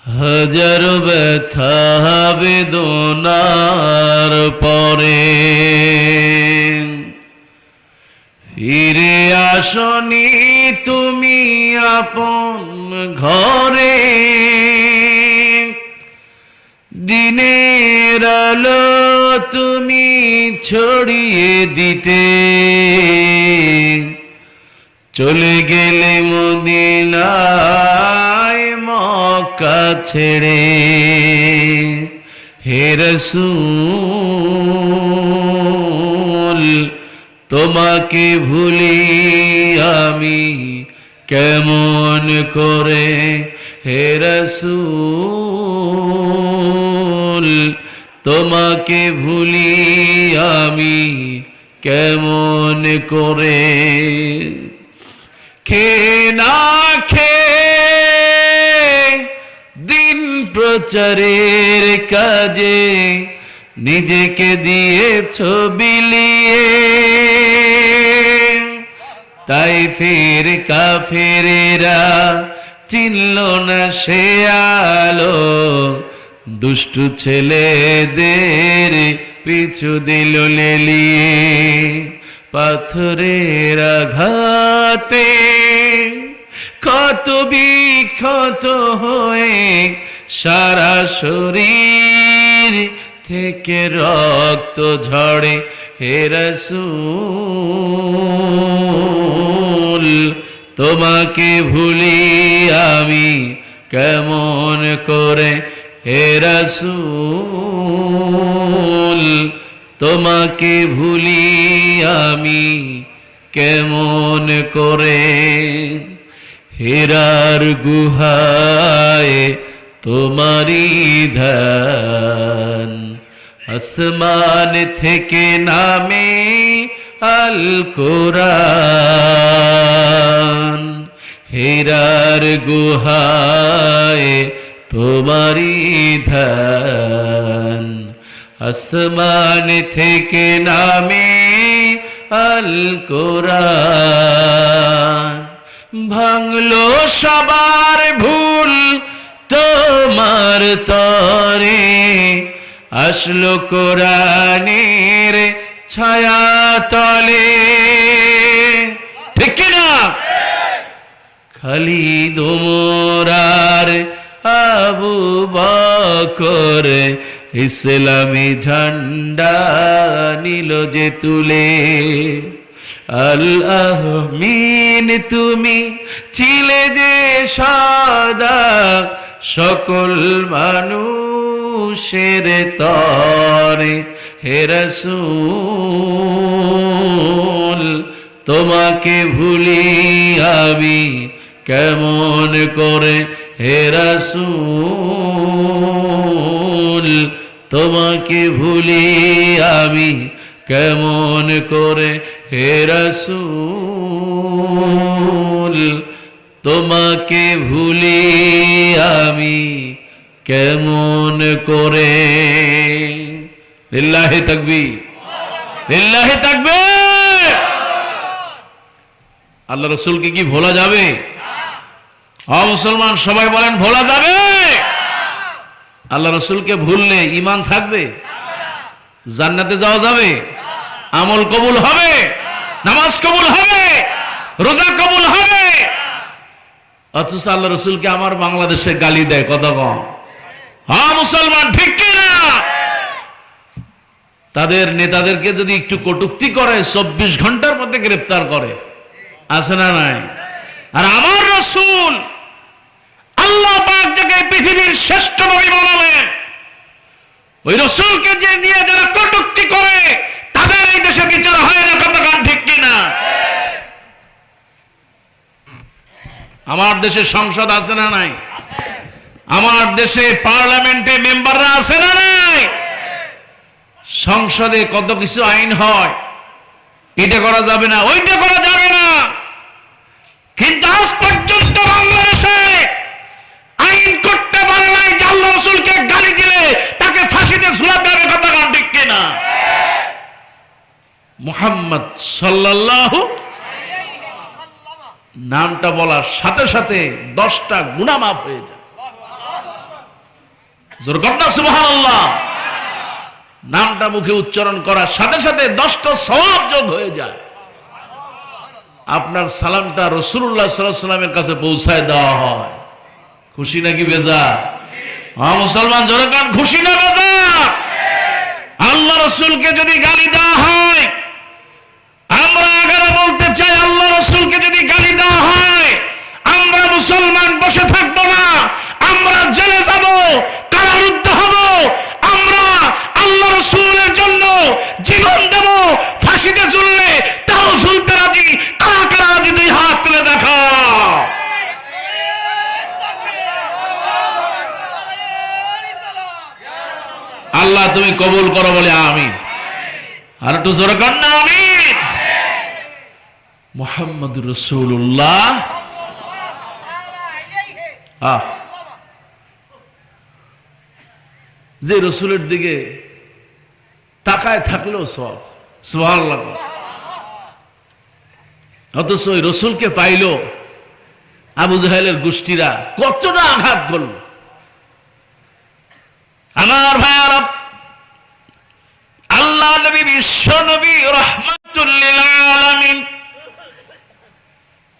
হাজারো ব্যথা বেদনার পরে ফিরে আসনি তুমি আপন ঘরে। দিনের আলো তুমি ছড়িয়ে দিতে চলে গেলে মদিনায় মক্কা ছেড়ে। হে রাসূল তোমাকে ভুলি আমি কেমন করে। হে রাসূল তোমাকে ভুলি আমি কেমন করে। খেয়ে না খেয়ে দিন প্রচারের কাজে নিজেকে দিয়েছ বিলিয়ে। তাই ফের কাফেরেরা চিনল না সে আলো, দুষ্টু ছেলেদের পিছু দিল লেলিয়ে। পাথরের আঘাতে ক্ষত বিক্ষত হয়ে সারা শরীর থেকে রক্ত ঝরে। হে রাসূল তোমাকে ভুলি আমি কেমন করে। হে রাসূল তোমাকে ভুলি আমি কেমন করে। হীরার গুহায় তোমারি ধ্যান, আসমান থেকে নামে আল কোরআন। হীরার গুহায় তোমারি ধ্যান, আসমান থেকে নামে আল কোরআন। ভাঙলো সবার ভুল তোমার তরে, আসলো কোরআনের ছায়া তলে। ঠিক কিনা? খালিদ ওমর আর আবু বকর ইসলামী ঝান্ডা নিল যে তুলে। আল আমিন তুমি ছিলে যে সদা সকল মানুষের তরে। হে রাসূল তোমাকে ভুলি আমি কেমন করে। হে রাসূল তোমাকে ভুলি আমি কেমন করে। হে রাসূল তোমাকে ভুলি আমি কেমন করে। লিল্লাহি তাকবীর, লিল্লাহি তাকবীর। আল্লাহ রাসূলকে কি ভোলা যাবে? মুসলমান সবাই বলেন ভোলা যাবে? আল্লাহ রাসূলকে ভুললে ঈমান থাকবে? জান্নাতে যাওয়া যাবে? আমল কবুল হবে? নামাজ কবুল হবে? রোজা কবুল হবে? অথচ আল্লাহ রাসূলকে আমার বাংলাদেশে গালি দেয়, কথা কম। মুসলমান ঠিক কিনা? তাদের নেতাদেরকে যদি একটু কটূক্তি করে 24 ঘন্টার মধ্যে গ্রেফতার করে, আছে না নাই? আর আমার রাসূল আল্লাহ পাক যাকে পৃথিবীর শ্রেষ্ঠ নবী বানালেন, ওই রাসূলকে যে নিয়ে যারা কটূক্তি করে তাদের এই দেশে বিচার হয় না, কথা কান ঠিক কিনা? আমার দেশে সংসদ আছে না নাই? আমার দেশে পার্লামেন্টে মেম্বাররা আছে না নাই? সংসদে কত কিছু আইন হয়, এটা করা যাবে না, ওইটা করা যাবে না। কিন্তু আজ পর্যন্ত বাংলাদেশে আইন করতে পারে নাই যে আল্লাহ রাসূলকে গালি দিলে তাকে ফাঁসিতে ঝুলাতে হবে, কথা কান ঠিক কিনা? মুহাম্মদ সাল্লাল্লাহু নামটা বলার সাথে সাথে 10টা গুনাহ মাফ হয়ে যায়। জোর কন্যা সুবহানাল্লাহ। নামটা মুখে উচ্চারণ করার সাথে সাথে 10টা সওয়াব যোগ হয়ে যায়। আপনার সালামটা রাসূলুল্লাহ সাল্লাল্লাহু আলাইহি ওয়াসাল্লামের কাছে পৌঁছায় দেওয়া হয়। খুশি নাকি বেজার? হ্যাঁ মুসলমান, জোরে কান, খুশি না বেজার? আল্লাহ রাসূলকে যদি গালি দেওয়া হয়, আমরা আগারা বলতে চাই, আল্লাহ রাসূলকে যদি গালি দেওয়া হয়, আমরা মুসলমান বসে থাকবো না, আমরা জেলে যাব, কারারুদ্ধ হব, আমরা আল্লাহ রাসূলের জন্য জীবন দেব, ফাঁসিতে ঝুললে তাও ঝুলতে রাজি। কারা কারা রাজি? দুই হাত তুলে দেখাও। আল্লাহ তুমি কবুল করো বলে আমিন। আর একটু জোরে কান না আমিন। মুহাম্মদুর রাসূলুল্লাহ। যে রসুলের দিকে তাকায় থাকলেও সব সুবহানাল্লাহ, অথচ ওই রসুলকে পাইল আবু জাহেলের গোষ্ঠীরা কতটা আঘাত করল। আমার ভাইয়ারা, আল্লাহ নবী, বিশ্ব নবী, রাহমাতুল লিল আলামিন,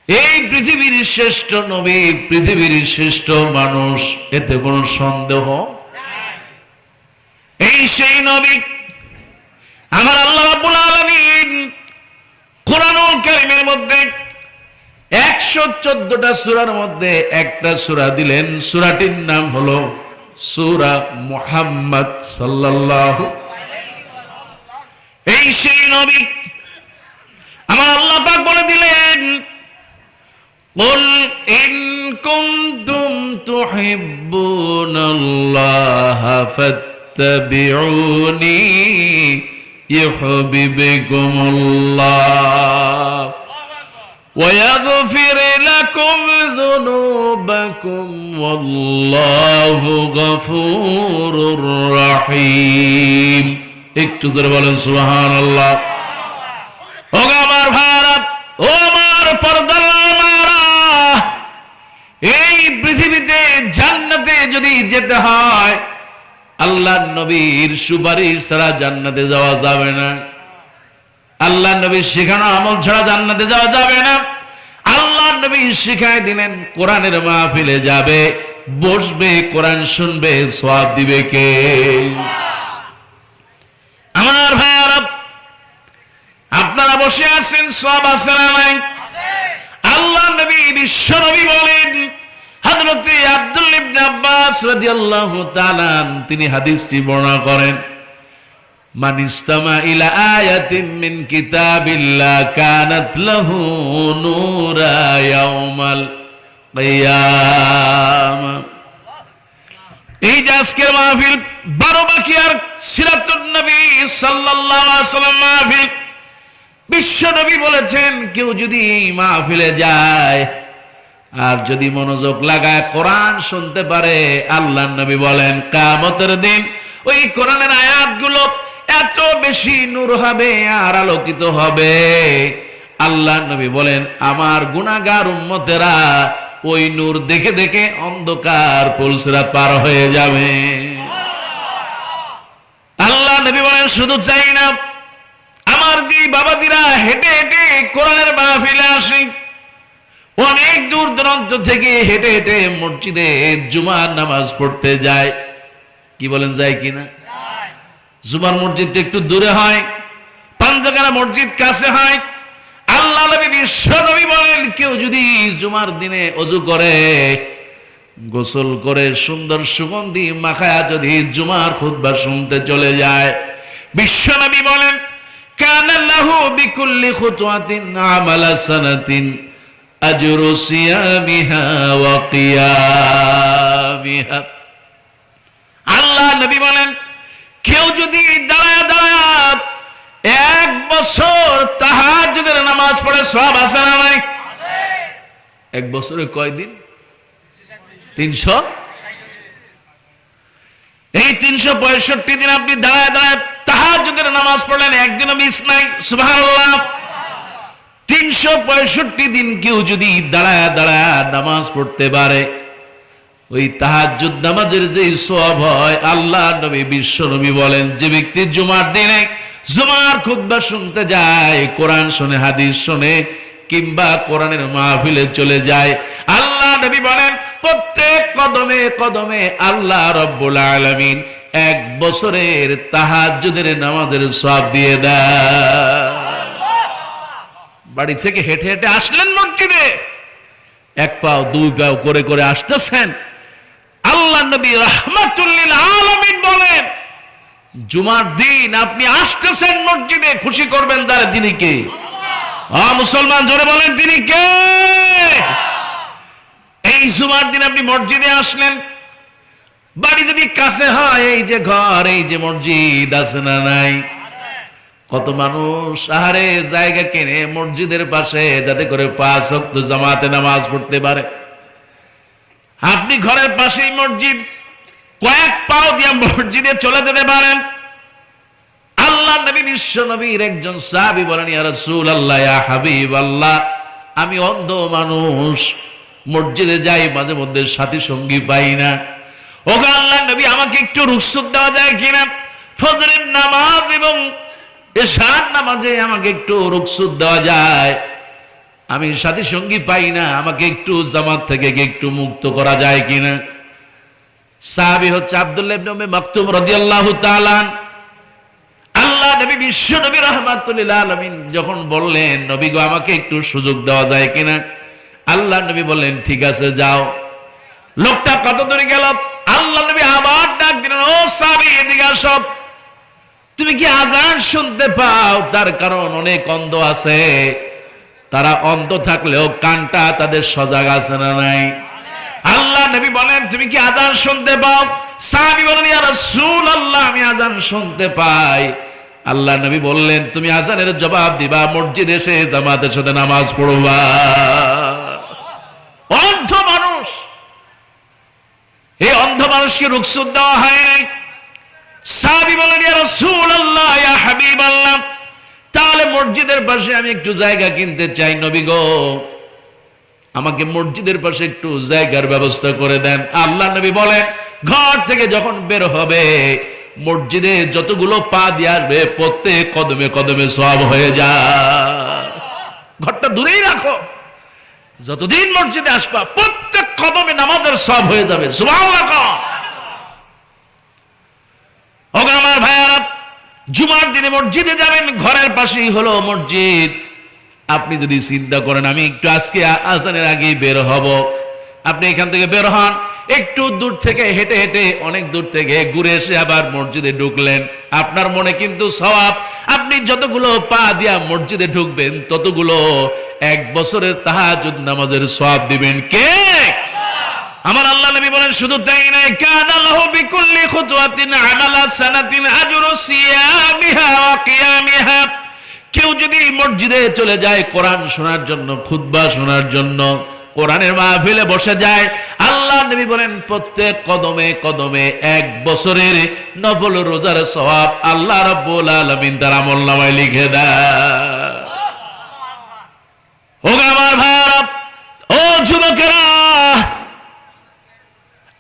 এই পৃথিবীর শ্রেষ্ঠ নবী, পৃথিবীর শ্রেষ্ঠ মানুষ, এতে কোনো সন্দেহ। এই সেই নবী আমার আল্লাহ রাব্বুল আলামিন কোরআনুল কারীমের মধ্যে 114টা সূরার মধ্যে একটা সূরা দিলেন। সূরাটির নাম হলো সূরা মুহাম্মদ সাল্লাল্লাহু। এই সেই নবী আমার আল্লাহ পাক বলে দিলেন, قل إن كنتم تحبون الله فاتبعوني يحببكم الله ويغفر لكم ذنوبكم والله غفور رحيم। একটু জোরে বলেন সুবহানাল্লাহ। ও আমার ভারত, ও আমার পর্দার মারা, এই পৃথিবীতে জান্নাতে যদি যেতে হয়, আল্লাহর নবীর সুপারিশ ছাড়া জান্নাতে যাওয়া যাবে না। আল্লাহর নবীর শেখানো আমল ছাড়া জান্নাতে যাওয়া যাবে না। আল্লাহর নবী শিখায় দিলেন, কোরআনের মাহফিলে যাবে, বসবে, কোরআন শুনবে, সওয়াব দিবে কে? আমার ভাইয়ারা, আপনারা বসে আছেন, সওয়াব আছে না নাই? আল্লাহর নবী, বিশ্ব নবী বলেন, হযরত আব্দুল্লাহ ইবনে আব্বাস রাদিয়াল্লাহু তাআলা তিনি হাদিসটি বর্ণনা করেন, মান ইসতামা ইলা আয়াতিন মিন কিতাবিল্লাহ কানাত লাহু নূরা ইয়াউমাল কিয়ামা। এই যে আজকের মাহফিল 12 বাকিয়ার সিরাতুন নবী সাল্লাল্লাহু আলাইহি ওয়াসাল্লাম মাহফিল, বিশ্ব নবী বলেছেন, কেউ যদি মাহফিলে যায় আর যদি মনোযোগ লাগায় কোরআন শুনতে পারে, আল্লাহর নবী বলেন কিয়ামতের দিন ওই কোরআনের আয়াতগুলো এত বেশি নূর হবে আর আলোকিত হবে, আল্লাহর নবী বলেন আমার গুনাহগার উম্মতেরা ওই নূর দেখে দেখে অন্ধকার পুলসরা পার হয়ে যাবে। আল্লাহর নবী বলেন শুধু তাই না, আমার যে বাবাজিরা হেঁটে হেঁটে কোরআনের মাহফিলে আসে, অনেক দূর দূরান্ত থেকে হেঁটে হেঁটে মসজিদে জুমার নামাজ পড়তে যায়, কি বলেন যায় কিনা? জুমার মসজিদটা একটু দূরে হয়, পাঞ্জাকারা মসজিদ কাছে হয়। আল্লাহ নবী, বিশ্ব নবী বলেন, কেউ যদি জুমার দিনে ওযু করে, গোসল করে, সুন্দর সুগন্ধি মাখায়া যদি জুমার খুতবা শুনতে চলে যায়, বিশ্ব নবী বলেন কানা লাহু বিকুল্লি খুতওয়াতিন আমালা সানাতিন আজরু সিয়ামিহা ওয়া কিয়ামিহা। আল্লাহ নবী বলেন, কেউ যদি দাঁড়ায় দাঁড়ায় 1 বছর তাহাজ্জুদের নামাজ পড়ে, সওয়াব আছে না নাই? 1 বছরে কয় দিন? 300। এই 365 দিন আপনি দাঁড়ায় দাঁড়ায় তাহাজ্জুদের নামাজ পড়লেন, একদিনও মিস নাই। সুবহানাল্লাহ। 365 দিন কেউ যদি দাঁড়ায় দাঁড়ায় নামাজ পড়তে পারে, ওই তাহাজ্জুদ নামাজের যে সওয়াব হয়, আল্লাহ নবী বিশ্ব নবী বলেন, যে ব্যক্তি জুমার দিনে জুমার খুতবা শুনতে যায়, কোরআন শুনে, হাদিস শুনে, কিংবা কোরআনের মাহফিলে চলে যায়, আল্লাহ নবী বলেন প্রত্যেক কদমে কদমে আল্লাহ রাব্বুল আলামিন 1 বছরের তাহাজ্জুদের নামাজের সওয়াব দিয়ে দেয়। বাড়ি থেকে হেঁটে হেঁটে আসলেন মসজিদে, 1 পাও 2 পাও করে করে আসতেছেন, আল্লাহ নবী রাহমাতুল লিল আলামিন বলেন জুমার দিন আপনি আসতেছেন মসজিদে, খুশি করবেন যারা, তিনি কে? মুসলমান জোরে বলেন তিনি কে? এই জুমার দিন আপনি মসজিদে আসলেন, বাড়ি যদি কাছে হয়, এই যে ঘর, এই যে মসজিদ আছে না নাই? কত মানুষ আহারে জায়গা কিনে মসজিদের পাশে যাতে করে 5 ওয়াক্ত জামাতে নামাজ পড়তে পারে। আপনি ঘরের পাশেই মসজিদ, কয়েক পাও দিয়ে মসজিদে চলে যেতে পারেন। আল্লাহ নবী বিশ্ব নবীর একজন সাহাবী বলেন, ইয়া রাসূলুল্লাহ, ইয়া হাবিবাল্লাহ, আমি অন্ধ মানুষ, মসজিদে যাই, মাঝে মধ্যে সাথী সঙ্গী পাই না। ওগো আল্লাহ নবী, আমাকে একটু রুখসত দেওয়া যায় কিনা? ফজরের নামাজ এবং এশার নামাজে আমাকে একটু রুখসত দেওয়া যায়, আমি সাথী সঙ্গী পাই না, আমাকে একটু জামাত থেকে একটু মুক্ত করা যায় কিনা? সাহাবী হচ্ছে আব্দুল্লাহ ইবনে উম্মে মাকতুম রাদিয়াল্লাহু তাআলা। আল্লাহ নবী বিশ্ব নবী রাহমাতুল লিল আলামিন যখন বললেন, নবী গো আমাকে একটু সুযোগ দেওয়া যায় কিনা? আল্লাহ নবী বললেন, ঠিক আছে যাও। লোকটা কত দূরে গেল, আল্লাহ নবী আবার ডাক দিলেন, ও সাহাবী এদিকে আসো, তুমি কি আযান শুনতে পাও? তার কারণ অনেক অন্ধ আছে, তারা অন্ধ থাকলেও কানটা তাদের সজাগ আছে না নাই? আল্লাহ নবী বলেন, তুমি কি আযান শুনতে পাও? সাহাবী বলেন, ইয়া রাসূলুল্লাহ, আমি আযান শুনতে পাই। আল্লাহ নবী বললেন, তুমি আযানের জবাব দিবা, মসজিদে এসে জামাতের সাথে নামাজ পড়বা। অন্ধ মানুষ, এই অন্ধ মানুষকে রুখসত দেওয়া হয় নাই। সাহাবী বলেন, ইয়া রাসূলুল্লাহ, ইয়া হাবিবাল্লাহ, তাহলে মসজিদের পাশে আমি একটু জায়গা কিনতে চাই, নবী গো আমাকে মসজিদের পাশে একটু জায়গার ব্যবস্থা করে দেন। আল্লাহ নবী বলেন, ঘর থেকে যখন বের হবে, মসজিদে যতগুলো পা দিয়ে আসবে, প্রত্যেক কদমে কদমে সওয়াব হয়ে যায়। ঘরটা দূরেই রাখো, যতদিন মসজিদে আসবা প্রত্যেক কদমে নামাজের সওয়াব হয়ে যাবে। সুবহানাল্লাহ। ওগো আমার ভাইয়ারা, জুমার দিনে মসজিদে যাবেন, ঘরের পাশেই হলো মসজিদ। আপনি যদি চিন্তা করেন আমি একটু আজকে আযানের আগেই বের হব, আপনি এখান থেকে বের হন, একটু দূর থেকে হেঁটে হেঁটে অনেক দূর থেকে ঘুরে এসে আবার মসজিদে ঢুকলেন, আপনার মনে কিন্তু সওয়াব। আপনি যতগুলো পা দিয়া মসজিদে ঢুকবেন, ততগুলো 1 বছরের তাহাজ্জুদ নামাজের সওয়াব দিবেন কে? আমার আল্লাহ নবী বলেন, শুধু তাই নয়, কানা লাহু বিকুল্লি খুতওয়াতিন আমালা সানাতিন আজরু সিয়ামিহা ওয়া কিয়ামিহা। কেউ যদি মসজিদে চলে যায় কোরআন শোনার জন্য, খুতবা শোনার জন্য, কোরআনের মাহফিলে বসে যায়, আল্লাহ নবী বলেন প্রত্যেক কদমে কদমে 1 বছরের নফল রোজার সওয়াব আল্লাহ রাব্বুল আলামিন তার আমলনামায় লিখে দেয়। ও আমার ভাইরা, ও যুবকেরা,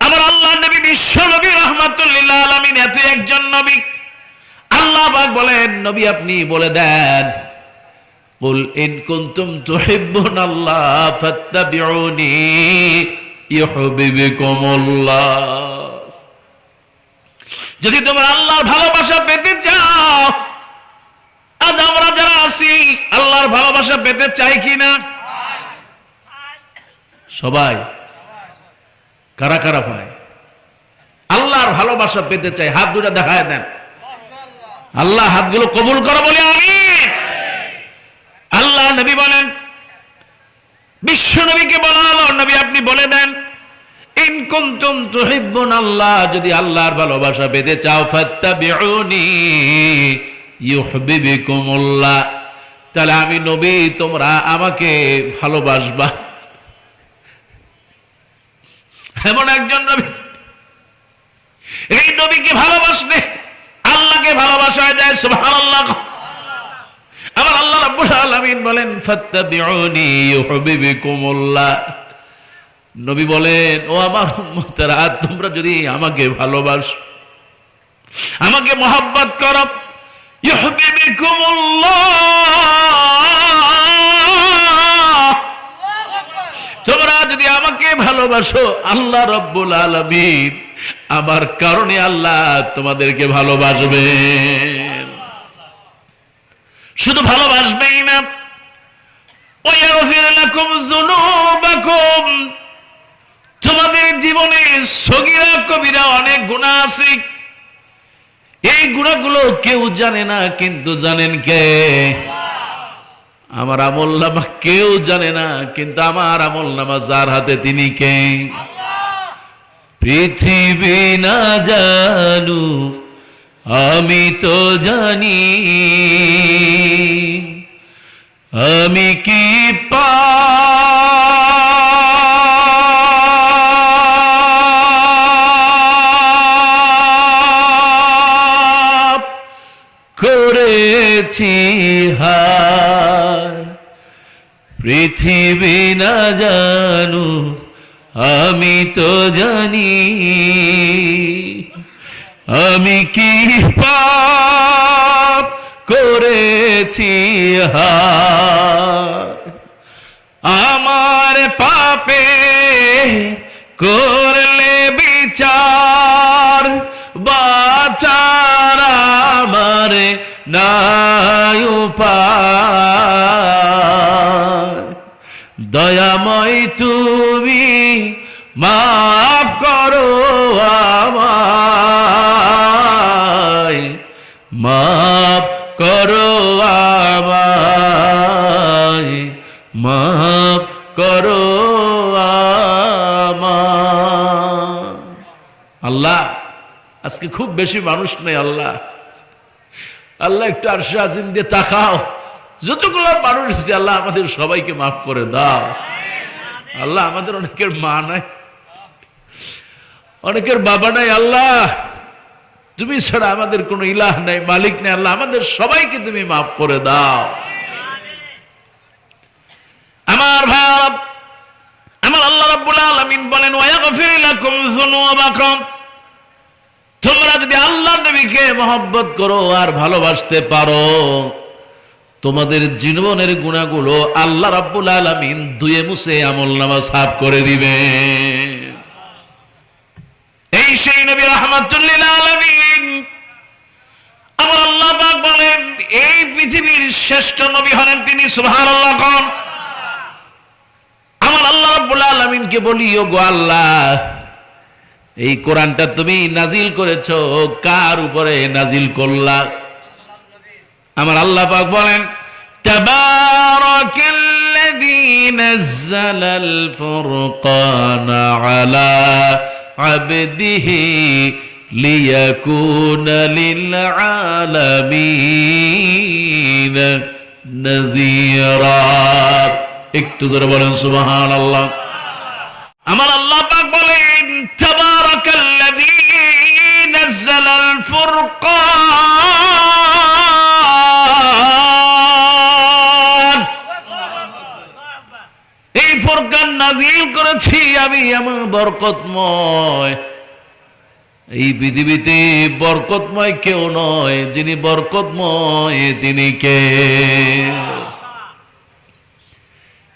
আমার আল্লাহ নবী বিশ্ব নবী রাহমাতুল লিল আলামিন এত একজন নবী। আল্লাহ পাক বলেন, নবী আপনি বলে দেন, কুল ইন কুনতুম তুহিব্বুনাল্লাহ ফাত্তাবিউনি ইউহিব্বুকুমুল্লাহ। যদি তোমরা আল্লাহর ভালোবাসা পেতে চাও, আজ আমরা যারা আছি আল্লাহর ভালোবাসা পেতে চাই কিনা? সবাই। কারা কারা পায়? আল্লাহর ভালোবাসা পেতে চাই, হাত দুটো দেখায় দেন। আল্লাহ হাতগুলো কবুল করো বলে আমিন। আল্লাহ নবী বলেন, বিশ্ব নবীকে বলা হলো, নবী আপনি বলে দেন, ইন কুনতুম তুহিব্বুনাল্লাহ, যদি আল্লাহর ভালোবাসা পেতে চাও, ফাত্তাবিউনি ইউহিব্বুকুমুল্লাহ, তাহলে আমি নবী তোমরা আমাকে ভালোবাসবা। এমন একজন নবী, এই নবীকে ভালোবাসলে আল্লাহকে ভালোবাসা যায়। সুবহানাল্লাহ। আমার আল্লাহ রাব্বুল আলামিন বলেন, ফাত্তাবিউনি ইউহিব্বুকুমুল্লাহ, নবী বলেন, ও আমার উম্মতেরা, তোমরা যদি আমাকে ভালোবাসো, আমাকে মহব্বত করো, ইউহিব্বুকুমুল্লাহ, তোমরা যদি আমাকে ভালোবাসো, আল্লাহ রাব্বুল আলামিন আমার কারণে আল্লাহ তোমাদেরকে ভালোবাসবেন। শুধু ভালোবাসবেই না, ওয়াগফির লাকুম যুনুবাকুম, তোমাদের জীবনে সগীরা কবিরা অনেক গুনাহ আছে, এই গুনাহগুলো কেউ জানে না, কিন্তু জানেন কে? আমার আমলনামা কেউ জানে না, কিন্তু আমার আমলনামা যার হাতে তিনি কে? পৃথিবী না জানু আমি তো জানি, আমি কি পাপ করেছি হায়, পৃথিবী না জানু আমি তো জানি, আমি কি পাপ করেছি হায়, আমার পাপে করলে বিচার, বাঁচার আমার নাই উপায়, দয়াময় তুমি মাফ করো আমায়, মাফ করো আমায়, মাফ করো আমায়। আল্লাহ, আজকে খুব বেশি মানুষ নেই। আল্লাহ, আল্লাহ একটু আরশে আজিম দিয়ে তাকাও, যতগুলো মানুষ আছে আল্লাহ আমাদের সবাইকে মাফ করে দাও। আল্লাহ, আমাদের অনেকের মা নাই, অনেকের বাবা নাই, আল্লাহ তুমি ছাড়া আমাদের কোনো ইলাহ নাই, মালিক নাই, আল্লাহ আমাদের সবাইকে তুমি মাফ করে দাও। আমার ভাইরা, আমার আল্লাহ রাব্বুল আলামিন বলেন, ওয়াগফির লাকুম যুনুবাকুম, তোমরা যদি আল্লাহ নবীকে মহব্বত করো আর ভালোবাসতে পারো, তোমাদের জীবনের গুনাহগুলো আল্লাহ রাব্বুল আলামিন ধুয়ে মুছে আমলনামা সাফ করে দিবে। এই সেই নবী রাহমাতুল লিল আলামিন, আমার আল্লাহ পাক বলেন, এই পৃথিবীর শ্রেষ্ঠ নবী হলেন তিনি। সুবহানাল্লাহ কোন? আমার আল্লাহ রাব্বুল আলামিনকে বলি, ও গো আল্লাহ, এই কোরআনটা তুমি নাজিল করেছো, কার উপরে নাজিল করলা? আমার আল্লাহ পাক বলেন, তাবারাকাল্লাযী নাযালাল ফুরকানা আলা আবদিহি লিয়াকুনা লিল আলামিন নাযীরা। একটু জোরে বলেন সুবহানাল্লাহ। আমার আল্লাহ পাক বলেন, তাবারাকাল্লাযী নাযালাল ফুরকান, এই ফুরকান নাজিল করেছি আমি, আমার বরকতময়। এই পৃথিবীতে বরকতময় কেউ নয়, যিনি বরকতময় তিনি কে?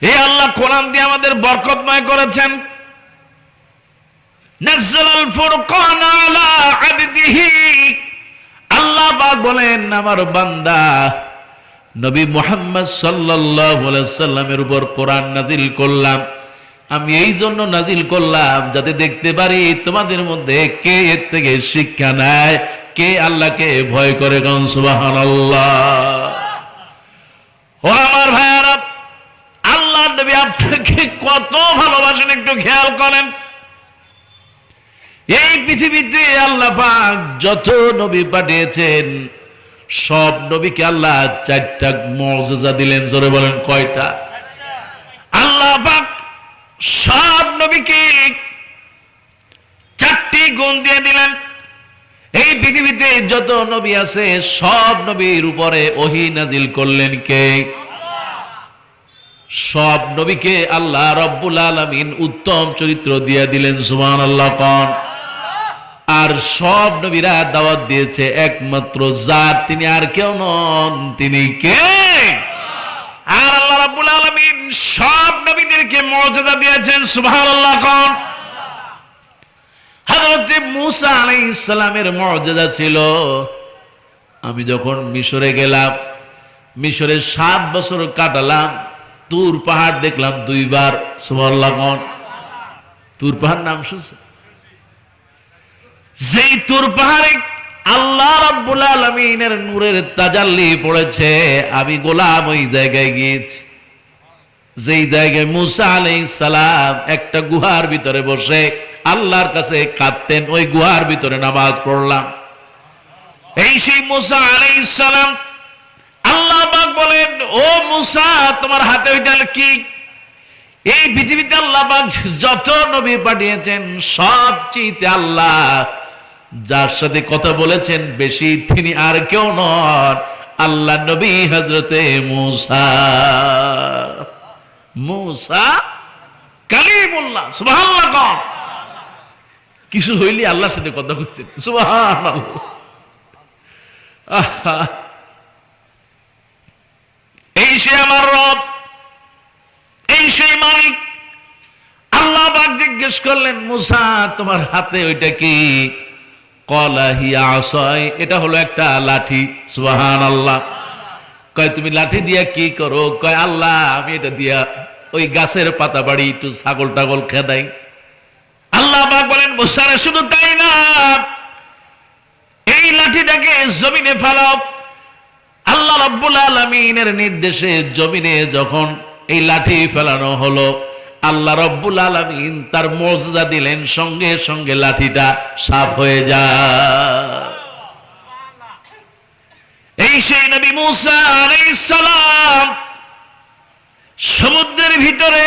হে আল্লাহ, কোরআন দিয়ে আমাদের বরকতময় করেছেন। নাযালাল ফুরকান আলা আবদিহি, আল্লাহ পাক বলেন, আমার বান্দা নবী মুহাম্মদ সাল্লাল্লাহু আলাইহি সাল্লামের উপর কোরআন নাজিল করলাম। আমি এই জন্য নাজিল করলাম যাতে দেখতে পারি তোমাদের মধ্যে কে এর থেকে শিক্ষা নেয়, কে আল্লাহকে ভয় করে। কোন সুবহানাল্লাহ। ও আমার ভাইয়ারা, আল্লাহ নবী আপনাকে কত ভালোবাসেন একটু খেয়াল করেন। এই পৃথিবীতে আল্লাহ পাক যত নবী পাঠিয়েছেন, সব নবীকে আল্লাহ 4টা মুজিজা দিলেন। জোরে বলেন, কয়টা? আল্লাহ পাক সব নবীকে 4টি গুণ দিয়ে দিলেন। এই পৃথিবীতে যত নবী আছে সব নবীর উপরে ওহী নাজিল করলেন কে? সব নবীকে আল্লাহ রব্বুল আলামিন উত্তম চরিত্র দিয়ে দিলেন, সুবহানাল্লাহ কোন। আর সব নবীরা দাওয়াত দিয়েছে একমাত্র যার, তিনি আর কেউ নন, তিনি কে? আর আল্লাহ রাব্বুল আলামিন সব নবীদেরকে মুজিজা দিয়েছেন, সুবহানাল্লাহ কোন। হযরত মূসা আলাইহিস সালামের মুজিজা ছিল, আমি যখন মিশরে গেলাম, মিশরে 7 বছর কাটালাম, তুর পাহাড় দেখলাম 2 বার, সুবহানাল্লাহ কোন। তুর পাহাড় নাম শুনছেন? যেই তুর পাহাড়ে আল্লাহ রাব্বুল আলামিনের নূরের তাজাল্লি পড়েছে, আমি গোলাম ওই জায়গায় গিয়েছি। যেই জায়গায় মূসা আলাইহিস সালাম একটা গুহার ভিতরে বসে আল্লাহর কাছে কাঁদতেন, ওই গুহার ভিতরে নামাজ পড়লাম। এই সেই মূসা আলাইহিস সালাম, আল্লাহ পাক বলেন, ও মূসা তোমার হাতে ওইটা কি? এই পৃথিবীতে আল্লাহ পাক যত নবী পাঠিয়েছেন সবচেয়ে আল্লাহ যার সাথে কথা বলেছেন বেশি, তিনি আর কেউ নন, আল্লাহ নবী হযরতে মূসা। মূসা কালিমুল্লাহ, সুবহানাল্লাহ কোন। কিছু হইলে আল্লাহর সাথে কথা কইতেন, সুবহানাল্লাহ। এই সে আমার রব, এই সেই মালিক। আল্লাহ পাক জিজ্ঞেস করলেন, মূসা তোমার হাতে ওইটা কি? ক্বালা হিয়া আসাই, এটা হলো একটা লাঠি, সুবহানাল্লাহ। কয় তুমি লাঠি দিয়া কি করো? কয় আল্লাহ আমি এটা দিয়া ওই গাছের পাতা বাড়ি একটু ছাগল টাগল খেদাই। আল্লাহ পাক বলেন, মূসা রে শুধু তাই না, এই লাঠিটাকে জমিনে ফেলাও। আল্লাহ রাব্বুল আলামিনের নির্দেশে জমিনে যখন এই লাঠি ফেলানো হলো, আল্লাহ রাব্বুল আলামিন তার মুজিজা দিলেন, সঙ্গে সঙ্গে লাঠিটা সাফ হয়ে যায়। এই সেই নবী মূসা আলাইহিস সালাম সমুদ্রের ভিতরে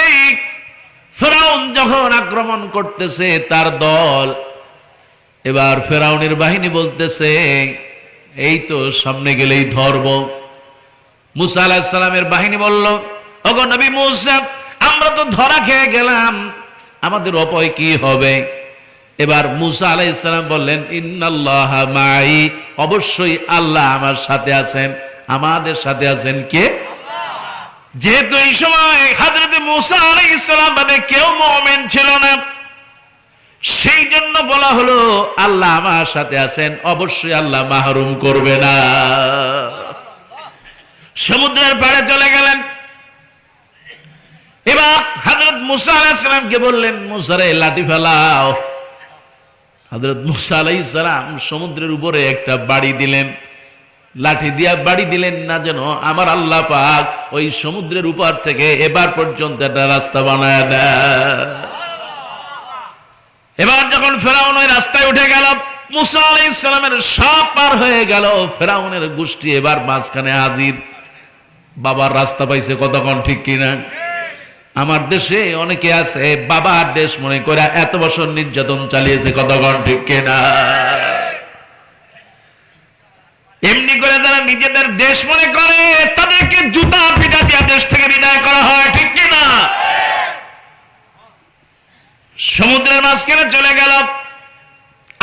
ফেরাউন যখন আক্রমণ করতেছে তার দল, এবার ফেরাউনের বাহিনী বলতেছে এই তো সামনে গেলেই ধরব। মূসা আলাইহিস সালামের বাহিনী বলল, ওগো নবী মূসা, আমরা তো ধরা খেয়ে গেলাম, আমাদের উপায় কি হবে? এবার মূসা আলাইহিস সালাম বললেন, ইন্নাল্লাহা মাই, অবশ্যই আল্লাহ আমার সাথে আছেন। আমাদের সাথে আছেন কে? যেহেতু এই সময় হযরত মূসা আলাইহিস সালাম মানে কেউ মুমিন ছিল না, সেই জন্য বলা হলো আল্লাহ আমার সাথে আছেন, অবশ্যই আল্লাহ মাহরুম করবে না। সমুদ্রের পাড়ে চলে গেলেন। এবার হযরত মূসা আলাইহিস সালামকে বললেন, মূসা রে লাঠি ফেলাও। হযরত মূসা আলাইহিস সালাম সমুদ্রের উপরে একটা বাড়ি দিলেন, লাঠি দিয়া বাড়ি দিলেন না যেন আমার আল্লাহ পাক ওই সমুদ্রের উপর থেকে এবার পর্যন্ত একটা রাস্তা বানায় দেয়। এবার যখন ফেরাউন ওই রাস্তায় উঠে গেল, মূসা আলাইহিস সালামের সব পার হয়ে গেল, ফেরাউনের গোষ্ঠী এবার মাঝখানে হাজির। বাবার রাস্তা পাইছে, কতক্ষণ ঠিক কিনা? আমার দেশে অনেকে আছে বাবার দেশ মনে করে এত বছর নির্যাতন চালিয়েছে, কতক্ষণ ঠিক কিনা? এমনি করে যারা নিজেদের দেশ মনে করে তাদেরকে জুতা পিটা দিয়ে দেশ থেকে বিদায় করা হয়, ঠিক কিনা? সমুদ্রের মাঝখানে চলে গেল।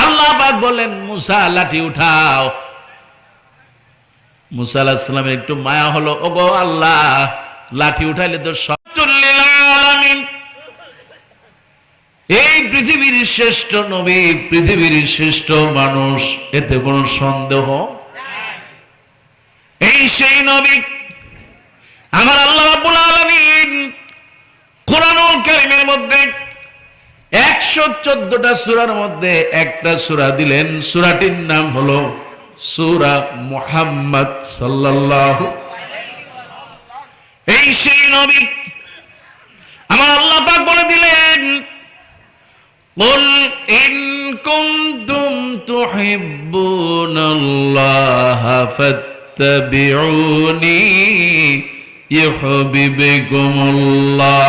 আল্লাহ পাক বললেন, মূসা লাঠি উঠাও। মূসা আলাইহিস সালামের একটু মায়া হলো, ওগো আল্লাহ লাঠি উঠাইলে তো সবতুল লিল আলামিন, এই পৃথিবীর শ্রেষ্ঠ নবী, পৃথিবীর শ্রেষ্ঠ মানুষ, এতে কোনো সন্দেহ? এই সেই নবী আমার আল্লাহ রাব্বুল আলামিন কোরআনুল কারীমের মধ্যে 114টা সূরার মধ্যে একটা সূরা দিলেন, সূরাটির নাম হলো সূরা মুহাম্মদ সাল্লাল্লাহু। এই সেই নবী আমার আল্লাহ পাক বলে দিলেন, কুল ইন কুনতুম তুহিব্বুনাল্লাহা ফাত্তাবিউনি ইউহিব্বুকুমুল্লাহ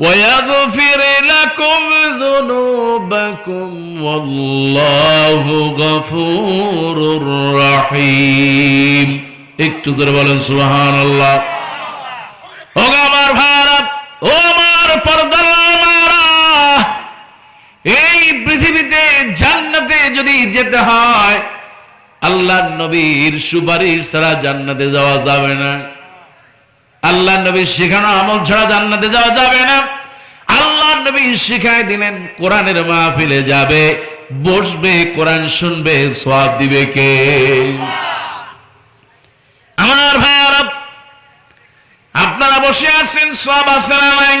ويغفر لكم ذنوبكم والله غفور رحيم। একটু জোরে বলেন সুবহানাল্লাহ। এই পৃথিবীতে জান্নাতে যদি যেতে হয় আল্লাহর নবীর সুপারিশ ছাড়া জান্নাতে যাওয়া যাবে না। আল্লাহর নবীর শেখানো আমল ছাড়া জান্নাতে যাওয়া যাবে না। আল্লাহর নবী শিখাই দিলেন কোরআনের মাহফিলে যাবে, বসবে, কোরআন শুনবে, সওয়াব দিবে কে? আমার ভাইয়ারা, আপনারা বসে আছেন, সওয়াব আছে না নাই?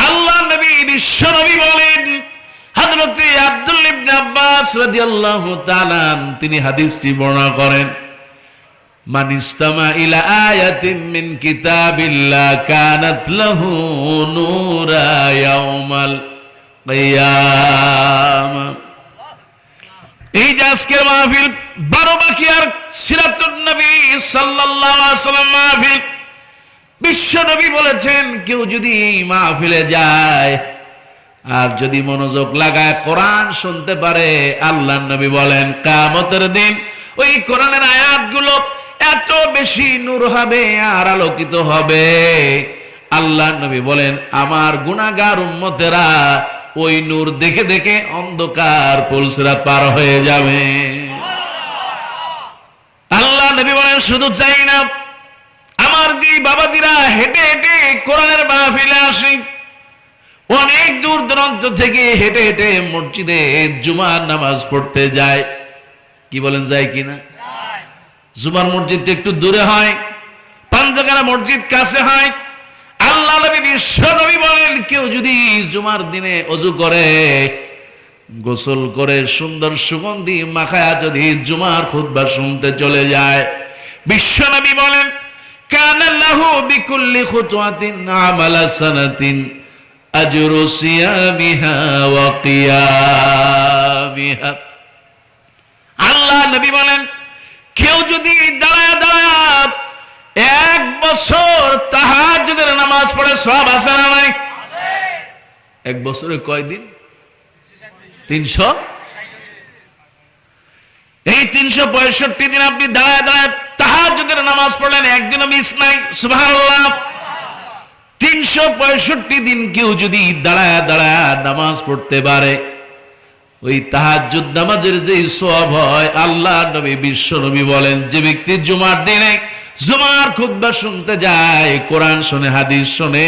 আল্লাহ নবী বিশ্ব নবী বলেন, হযরত আব্দুল্লাহ ইবনে আব্বাস রাদিয়াল্লাহু তাআলা তিনি হাদিসটি বর্ণনা করেন, মান ইসতামা ইলা আয়াতিন মিন কিতাবিল্লাহ কানাত লাহু নূরা ইয়াউমাল কিয়ামা। এই যে আজকের মাহফিল 12 বাকিয়ার সিরাতুন নবী সাল্লাল্লাহু আলাইহি ওয়াসাল্লাম মাহফিল, বিশ্ব নবী বলেছেন কেউ যদি এই মাহফিলে যায় আর যদি মনোযোগ লাগায় কোরআন শুনতে পারে, আল্লাহর নবী বলেন কিয়ামতের দিন ওই কোরআনের আয়াতগুলো এত বেশি নূর হবে আর আলোকিত হবে, আল্লাহর নবী বলেন আমার গুনাহগার উম্মতেরা ওই নূর দেখে দেখে অন্ধকার পুলসিরাত পার হয়ে যাবে। আল্লাহ নবী বলেন শুধু তাই না, আমার যে বাবাজিরা হেঁটে হেঁটে কোরআনের মাহফিলে আসে, অনেক দূর দূরান্ত থেকে হেঁটে হেঁটে মসজিদে জুমার নামাজ পড়তে যায়, কি বলেন যায় কিনা? জুমার মসজিদটা একটু দূরে হয়, পাঞ্জাগানা মসজিদ কাছে হয়। আল্লাহ নবী বিশ্ব নবী বলেন কেউ যদি জুমার দিনে ওযু করে, গোসল করে, সুন্দর সুগন্ধি মাখায়া যদি জুমার খুতবা শুনতে চলে যায়, বিশ্ব নবী বলেন কানা লাহু বিকুল্লি খুতওয়াতিন আমালা সানাতিন আজরু সিয়ামিহা ওয়া কিয়ামিহা। আল্লাহ নবী বলেন কেউ যদি দাঁড়ায় দাঁড়ায় 1 বছর তাহাজ্জুদের নামাজ পড়ে, সওয়াব আছে না নাই? 1 বছরে কয় দিন? 300। এই 365 দিন আপনি দাঁড়ায় দাঁড়ায় তাহাজ্জুদের নামাজ পড়লেন, একদিনও মিস নাই। সুবহানাল্লাহ। 365 দিন কেউ যদি দাঁড়ায় দাঁড়ায় নামাজ পড়তে পারে, ওই তাহাজ্জুদ নামাজের যে সওয়াব হয়, আল্লাহ নবী বিশ্ব নবী বলেন যে ব্যক্তি জুমার দিনে জুমার খুতবা শুনতে যায়, কোরআন শুনে, হাদিস শুনে,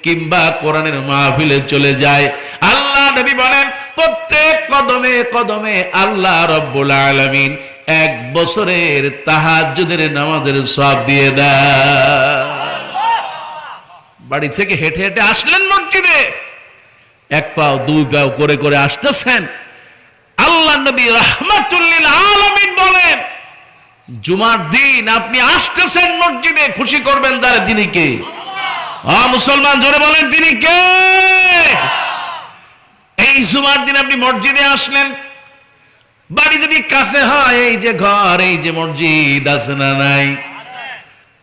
কিংবা কোরআনের মাহফিলে চলে যায়, আল্লাহ নবী বলেন প্রত্যেক কদমে কদমে আল্লাহ রাব্বুল আলামিন 1 বছরের তাহাজ্জুদের নামাজের সওয়াব দিয়ে দেয়। বাড়ি থেকে হেঁটে হেঁটে আসলেন মসজিদে, 1 পাও 2 পাও করে করে আসতেছেন, আল্লাহ নবী রাহমাতুল লিল আলামিন বলেন জুমার দিন আপনি আসতেছেন মসজিদে, খুশি করবেন যারা, তিনি কে? মুসলমান জোরে বলেন তিনি কে? এই জুমার দিন আপনি মসজিদে আসলেন, বাড়ি যদি কাছে হয়, এই যে ঘর, এই যে মসজিদ আছে না নাই?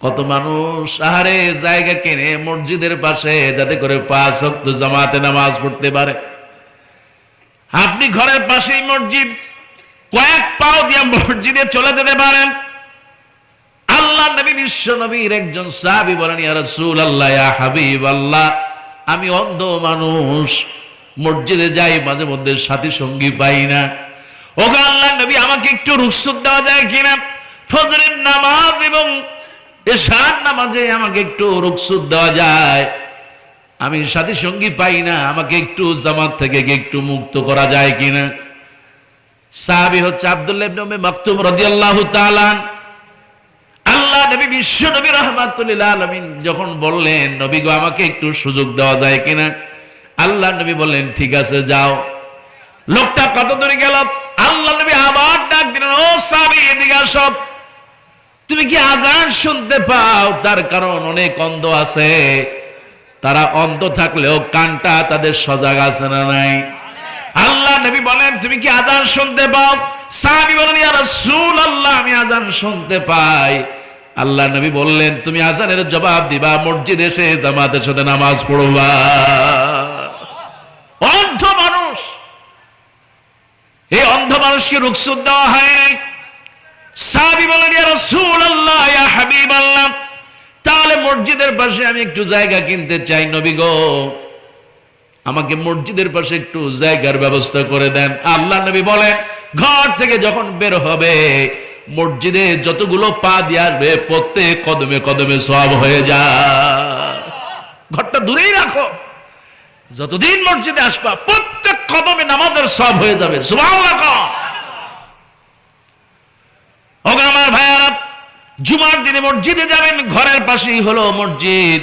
কত মানুষ আহারে জায়গা কিনে মসজিদের পাশে যাতে করে 5 ওয়াক্ত জামাতে নামাজ পড়তে পারে। আপনি ঘরের পাশেই মসজিদ, কয়েক পাও দিয়ে মসজিদে চলে যেতে পারেন। আল্লাহ নবী বিশ্ব নবীর একজন সাহাবী বলেন ইয়া রাসূলুল্লাহ, ইয়া হাবিবাল্লাহ, আমি অন্ধ মানুষ, মসজিদে যাই, মাঝে মধ্যে সাথী সঙ্গী পাই না, ওগো আল্লাহ নবী আমাকে একটু রুখসত দেওয়া যায় কিনা? ফজরের নামাজ এবং এশার নামাজে আমাকে একটু রুখসত দেওয়া যায়, আমি সাথী সঙ্গী পাই না, আমাকে একটু জামাত থেকে একটু মুক্ত করা যায় কিনা? সাহাবী হচ্ছে আব্দুল্লাহ ইবনে উম্মে মাকতুম রাদিয়াল্লাহু তাআলা। আল্লাহ নবী বিশ্ব নবী রাহমাতুল লিল আলামিন যখন বললেন নবী গো আমাকে একটু সুযোগ দেওয়া যায় কিনা, আল্লাহ নবী বললেন ঠিক আছে যাও। লোকটা কত দূরে গেল, আল্লাহ নবী আবার ডাক দিলেন, ও সাহাবী এদিকে আসো, তুমি কি আযান শুনতে পাও? তার কারণ অনেক অন্ধ আছে, তারা অন্ধ থাকলেও কানটা তাদের সজাগ আছে না নাই? আল্লাহ নবী বলেন তুমি কি আযান শুনতে পাও? সাহাবী বলেন ইয়া রাসূলুল্লাহ আমি আযান শুনতে পাই। আল্লাহ নবী বললেন তুমি আযানের জবাব দিবা, মসজিদে এসে জামাতের সাথে নামাজ পড়বা। অন্ধ মানুষ, এই অন্ধ মানুষকে রুখসত দেওয়া হয় নাই। সাহাবী বলেন ইয়া রাসূলুল্লাহ, ইয়া হাবিবাল্লাহ, তাহলে মসজিদের পাশে আমি একটু জায়গা কিনতে চাই নবী গো, আমাকে মসজিদের পাশে একটু জায়গার ব্যবস্থা করে দেন। আল্লাহ নবী বলেন, ঘর থেকে যখন বের হবে মসজিদে যতগুলো পা দিয়ে আসবে প্রত্যেক কদমে কদমে সওয়াব হয়ে যায়। ঘরটা দূরেই রাখো, যতদিন মসজিদে আসবা প্রত্যেক কদমে নামাজের সওয়াব হয়ে যাবে। সুবহানাল্লাহ। ওগো আমার ভাইয়ারা, জুমার দিনে মসজিদে যাবেন, ঘরের পাশেই হলো মসজিদ।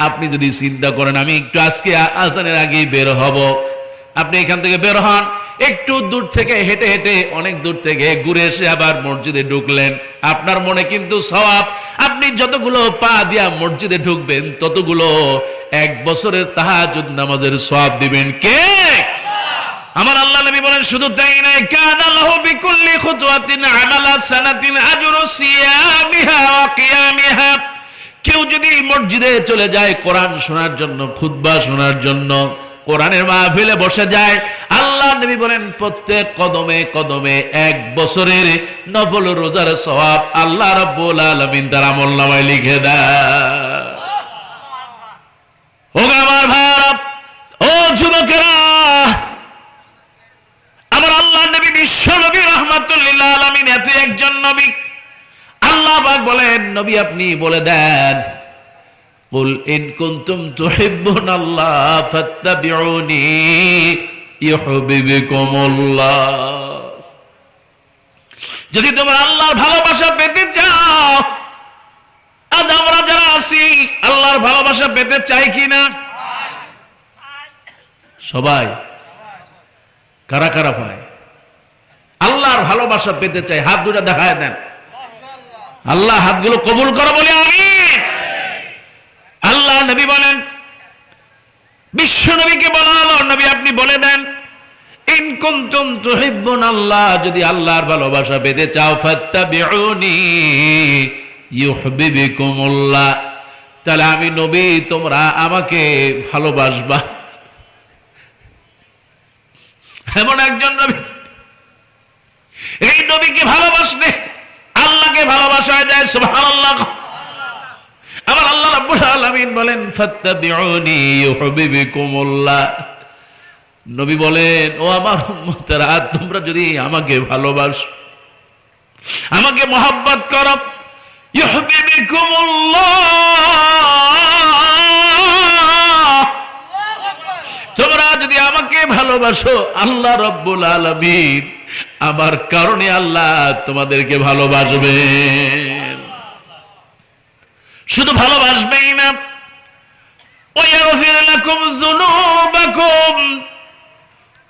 আপনি যদি চিন্তা করেন আমি একটু আজকে আজানের আগেই বের হব, আপনি এখান থেকে বের হন, একটু দূর থেকে হেঁটে হেঁটে অনেক দূর থেকে ঘুরে এসে আবার মসজিদে ঢুকলেন, আপনার মনে কিন্তু সওয়াব। আপনি যতগুলো পা দিয়া মসজিদে ঢুকবেন ততগুলো 1 বছরের তাহাজ্জুদ নামাজের সওয়াব দিবেন কে? আমার আল্লাহ নবী বলেন, শুধু তাই নয়, কানা লাহু বিকুল্লি খুতওয়াতিন আমালা সানাতিন আজরু সিয়ামিহা ওয়া কিয়ামিহা। কেউ যদি মসজিদে চলে যায় কোরআন শোনার জন্য, খুতবা শোনার জন্য, কোরআনের মাহফিলে বসে যায়, আল্লাহ নবী বলেন প্রত্যেক কদমে কদমে 1 বছরের নফল রোজার সওয়াব আল্লাহ রাব্বুল আলামিন তার আমলনামায় লিখে দেয়। ও আমার ভাইরা, ও যুবকেরা, আমার আল্লাহ নবী বিশ্ব নবী রাহমাতুল লিল আলামিন, এত একজন নবী। আল্লাহ পাক বলেন, নবী আপনি বলে দেন, কুল ইন কুনতুম তুহিব্বুনাল্লাহ ফাত্তাবিউনি ইউহিব্বুকুমুল্লাহ। যদি তোমরা আল্লাহর ভালোবাসা পেতে চাও, আজ আমরা যারা আছি আল্লাহর ভালোবাসা পেতে চাই কিনা? সবাই। কারা কারা পায়? আল্লাহর ভালোবাসা পেতে চাই, হাত দুটো দেখায় দেন। আল্লাহ হাতগুলো কবুল করো বলে আমিন। আল্লাহ নবী বলেন, বিশ্ব নবীকে বলা হলো, নবী আপনি বলে দেন, ইন কুনতুম তুহিব্বুনাল্লাহ, যদি আল্লাহর ভালোবাসা পেতে চাও, ফাত্তাবিউনি ইউহিব্বুকুমুল্লাহ, তাহলে আমি নবী তোমরা আমাকে ভালোবাসবা। এমন একজন নবী, এই নবীকে ভালোবাসলে আল্লাহকে ভালোবাসা যায়। সুবহানাল্লাহ। আমার আল্লাহ রাব্বুল আলামিন বলেন, ফাত্তাবিউনি ইউহিব্বুকুমুল্লাহ। নবী বলেন, ও আমার উম্মতেরা, তোমরা যদি আমাকে ভালোবাসো, আমাকে মহব্বত করো, ইউহিব্বুকুমুল্লাহ, তোমরা যদি আমাকে ভালোবাসো, আল্লাহ রাব্বুল আলামিন আমার কারণে আল্লাহ তোমাদেরকে ভালোবাসবেন। শুধু ভালোবাসবেই না, ওয়ায়াগফির লাকুম যুনুবাকুম,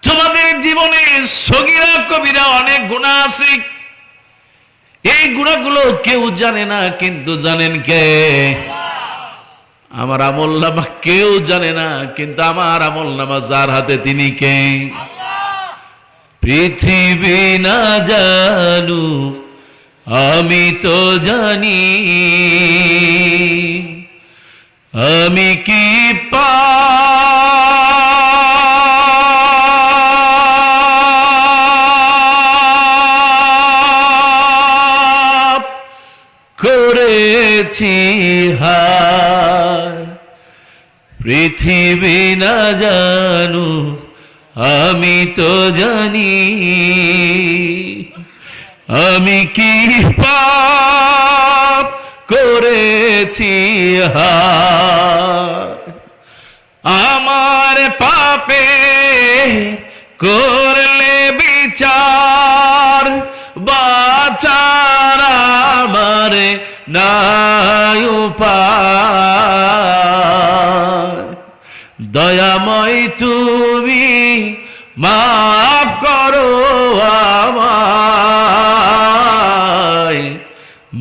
তোমাদের জীবনে সগীরা কবিরা অনেক গুনাহ আছে, এই গুনাহগুলো কেউ জানে না, কিন্তু জানেন কে? আমার আমলনামা কেউ জানে না, কিন্তু আমার আমলনামা যার হাতে তিনি কে? পৃথিবী না জানু আমি তো জানি, আমি কি পাপ করেছি হায়, পৃথিবী না জানু আমি তো জানি, আমি কি পাপ করেছি হায়, আমার পাপে করলে বিচার, বাঁচার আমার নাই উপায়, দয়াময় তুমি মাফ করো আমায়,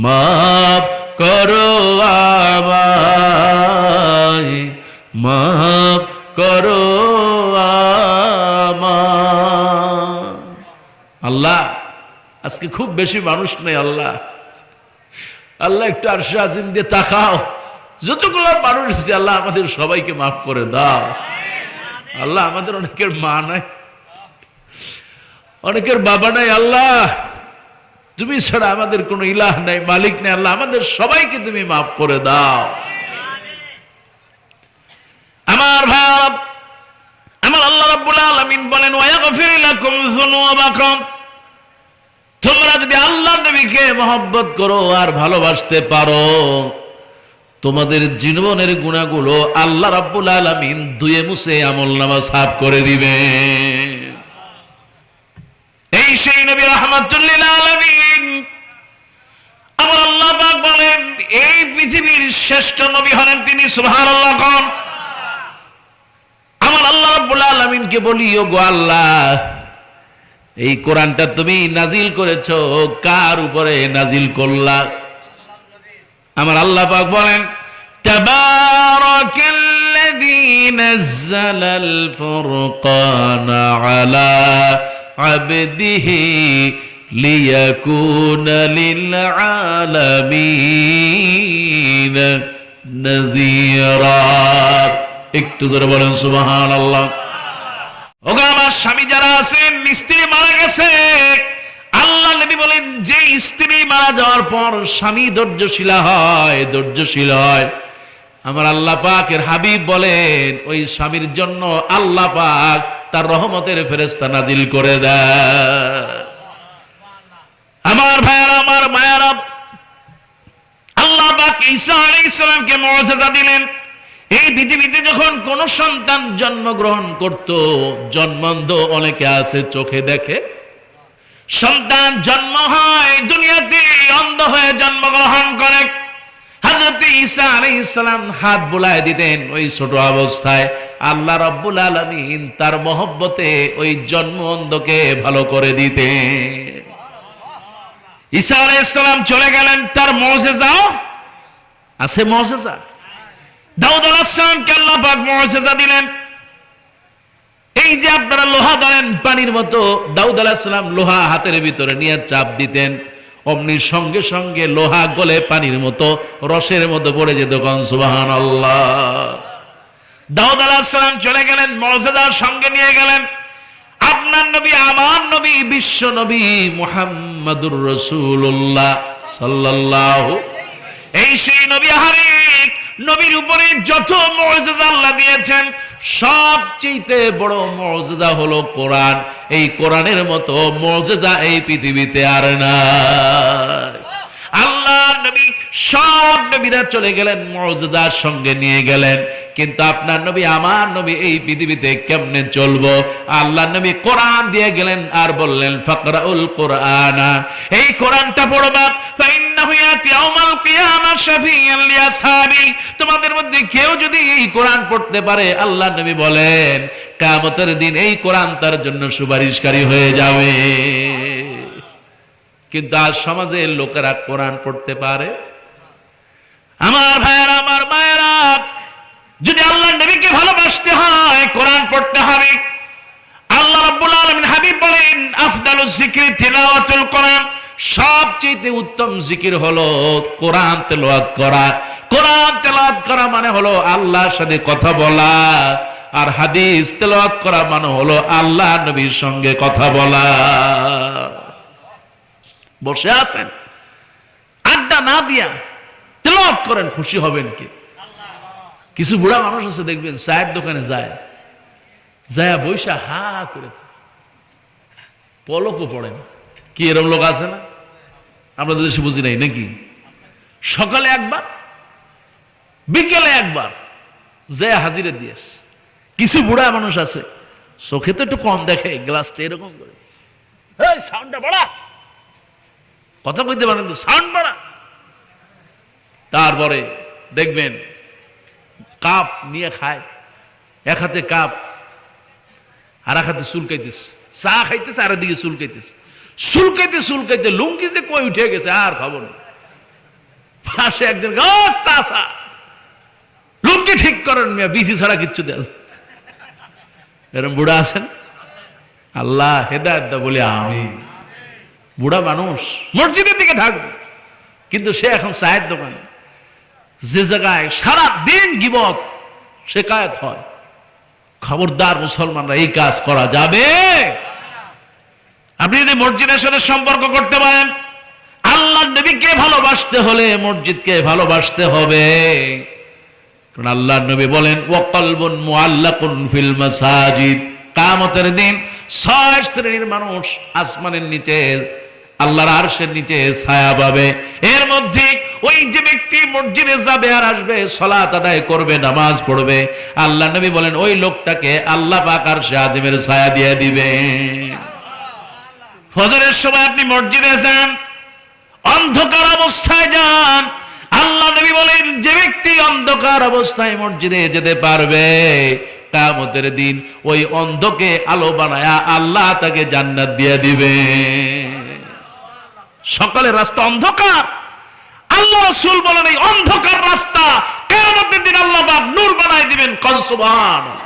মাফ করো আমায়, মাফ করো আমায়। আল্লাহ আজকে খুব বেশি মানুষ নেই। আল্লাহ আল্লাহ একটু আরশে আজিম দিয়ে তাকাও, যতগুলো মানুষ আছে আল্লাহ আমাদের সবাইকে মাফ করে দাও। আল্লাহ আমাদের অনেকের মা নাই, অনেকের বাবা নাই, আল্লাহ তুমি ছাড়া আমাদের কোনো ইলাহ নাই, মালিক নাই, আল্লাহ আমাদের সবাইকে তুমি মাফ করে দাও। আমার ভাই, আমার আল্লাহ রাব্বুল আলামিন বলেন ওয়ায়াগফির লাকুম যুনুবাকুম, তোমরা যদি আল্লাহ নবীকে মহব্বত করো আর ভালোবাসতে পারো, তোমাদের জীবনের গুনাহগুলো আল্লাহ রাব্বুল আলামিন ধুয়ে মুছে আমলনামা সাফ করে দিবে। এই সেই নবী রাহমাতুল লিল আলামিন। আমার আল্লাহ পাক বলেন এই পৃথিবীর শ্রেষ্ঠ নবী হলেন তিনি। সুবহানাল্লাহ কোন। আমার আল্লাহ রাব্বুল আলামিনকে বলি, ও গো আল্লাহ, এই কোরআনটা তুমি নাজিল করেছো, কার উপরে নাজিল করলা? আমার আল্লাহ পাক বলেন তাবারাকাল্লাযী নাযালাল ফুরকানা আলা আবদিহি লিয়াকুনা লিল আলামিন নাযীরা। একটু জোরে বলেন সুবহানাল্লাহ। ওগো আমার স্বামী যারা আছেন, স্ত্রী মারা গেছে, আল্লাহ নবী বলেন যে স্ত্রী মারা যাওয়ার পর স্বামী ধৈর্যশীল হয়, আমার আল্লাহ পাকের হাবিব বলেন ওই স্বামীর জন্য আল্লাহ পাক তার রহমতের ফেরেশতা নাজিল করে দেয়। আমার ভাইয়ারা, আমার মায়েরা, আল্লাহ পাক ঈসা আলাইহিস সালামকে মুজিজা দিলেন। এই পৃথিবীতে যখন কোন সন্তান জন্মগ্রহণ করত, জন্মান্ধ অনেকে আছে চোখে দেখে, সন্তান জন্ম হয় দুনিয়াতে অন্ধ হয়ে জন্মগ্রহণ করে। হযরত ঈসা আলাইহিস সালাম হাত বুলায় দিতেন, ওই ছোট অবস্থায় আল্লাহ রাব্বুল আলামিন তার মহব্বতে ওই জন্ম অন্ধকে ভালো করে দিতেন। ঈসা আলাইহিস সালাম চলে গেলেন, তার মুজিজাও আছে। মুজিজা দাউদ আলাইহিস সালামকে আল্লাহ পাক মুজিজা দিলেন। এই যে আপনারা লোহা ধরেন পানির মতো, দাউদ আলাইহিস সালাম লোহা হাতের ভিতরে নিয়ে চাপ দিতেন, অমনি সঙ্গে সঙ্গে লোহা গলে পানির মতো রসের মতো পড়ে যেত। সুবহানাল্লাহ। দাউদ আলাইহিস সালাম চলে গেলেন, মুজিজার সঙ্গে নিয়ে গেলেন আপনার নবী, আমার নবী, বিশ্ব নবী মুহাম্মাদুর রাসূলুল্লাহ সাল্লাল্লাহু। এই সেই নবী হারিক নবীর উপরে যত মুজিজা আল্লাহ দিয়েছেন, সবচেয়ে বড় মুজিজা হলো কোরআন। এই কোরআনের মতো মুজিজা এই পৃথিবীতে আর নাই। আল্লাহ নবী সব নবীরা চলে গেলেন, মুজিজার সঙ্গে নিয়ে গেলেন, কিন্তু আপনার নবী আমার নবী এই পৃথিবীতে কেমনে চলবো? আল্লাহ নবী কোরআন দিয়ে গেলেন আর বললেন ফাকরাউল কোরআনা, এই কোরআনটা পড়বা, ফাইন্নাহু ইয়াতি ইয়াউমাল কিয়ামা শাফিয়ান লিআসহাবি। তোমাদের মধ্যে কেউ যদি এই কোরআন পড়তে পারে, আল্লাহ নবী বলেন কিয়ামতের দিন এই কোরআন তার জন্য সুপারিশকারী হয়ে যাবে। কিন্তু আজ সমাজের লোকেরা কোরআন পড়তে পারে? আমার ভাইয়েরা, আমার মায়েরা, যদি আল্লাহ নবীকে ভালোবাসতে হয় কোরআন পড়তে হবে। আল্লাহ রাব্বুল আলামিন হাবিব বলেন আফদালুজ যিকরি তিলাওয়াতুল কোরআন, সবচেয়ে উত্তম জিকির হলো কোরআন তেলাওয়াত করা। কোরআন তেলাওয়াত করা মানে হলো আল্লাহর সাথে কথা বলা, আর হাদিস তেলাওয়াত করা মানে হলো আল্লাহ নবীর সঙ্গে কথা বলা। বসে আছেন, আড্ডা না দিয়া তেলাওয়াত করেন, খুশি হবেন কি? কিছু বুড়া মানুষ আছে দেখবেন চায়ের দোকানে যায় বৈশা হা করে পলকও পড়ে না। কি এরকম লোক আছে না? আমাদের দেশে বুঝি নাই নাকি? সকালে একবার, বিকেলে একবার যায় হাজিরে দিয়েস। কিছু বুড়া মানুষ আছে চোখে তো একটু কম দেখে, গ্লাসটা এরকম করে, সাউন্ডটা বাড়া, কথা কইতে পারেন তো, সাউন্ড বাড়া। তারপরে দেখবেন কাপ নিয়ে খায়, এক হাতে কাপ আর এক হাতে চুলকাইতেছে, চা খাইতেছে আর দিকে চুলকাইতেছে, চুলকাইতে লুঙ্গি যে কই উঠে গেছে আর খবর না। পাশে একজন চাচা লুঙ্গি ঠিক করেন, বিসি ছাড়া কিচ্ছু দেয়। এরকম বুড়া আছেন? আল্লাহ হেদায়েত দাও বলে আমি। বুড়া মানুষ মসজিদের দিকে থাকবে, কিন্তু সে এখন চায়ের দোকানে, যে জায়গায় সারা দিন গীবত শিকায়েত হয়। খবরদার মুসলমানরা, এই কাজ করা যাবে। আপনি যদি মসজিদের সাথে সম্পর্ক করতে পারেন, আল্লাহ নবীকে ভালোবাসতে হলে মসজিদকে ভালোবাসতে হবে। আল্লাহর নবী বলেন ওয়া কলবুন মুআল্লাকুন ফিল মাসাজিদ, কিয়ামতের দিন 6 শ্রেণীর মানুষ আসমানের নিচে আল্লাহর আরশের নিচে ছায়া পাবে। এর মধ্যে ওই যে ব্যক্তি মসজিদে যাবে আর আসবে, সালাত আদায় করবে, নামাজ পড়বে, আল্লাহ নবী বলেন ওই লোকটাকে আল্লাহ পাক আরশে আজিমের ছায়া দিয়ে দিবে। ফজরের সময় আপনি মসজিদে যান, অন্ধকার অবস্থায় যান, আল্লাহ নবী বলেন যে ব্যক্তি অন্ধকার অবস্থায় মসজিদে যেতে পারবে, কিয়ামতের দিন ওই অন্ধকে আলো বানায়া আল্লাহ তাকে জান্নাত দিয়ে দিবে। সকালের রাস্তা অন্ধকার, আল্লাহ রাসূল বলেন এই অন্ধকার রাস্তা কিয়ামতের দিন আল্লাহ পাক নূর বানায় দিবেন। কোন সুবহানাল্লাহ।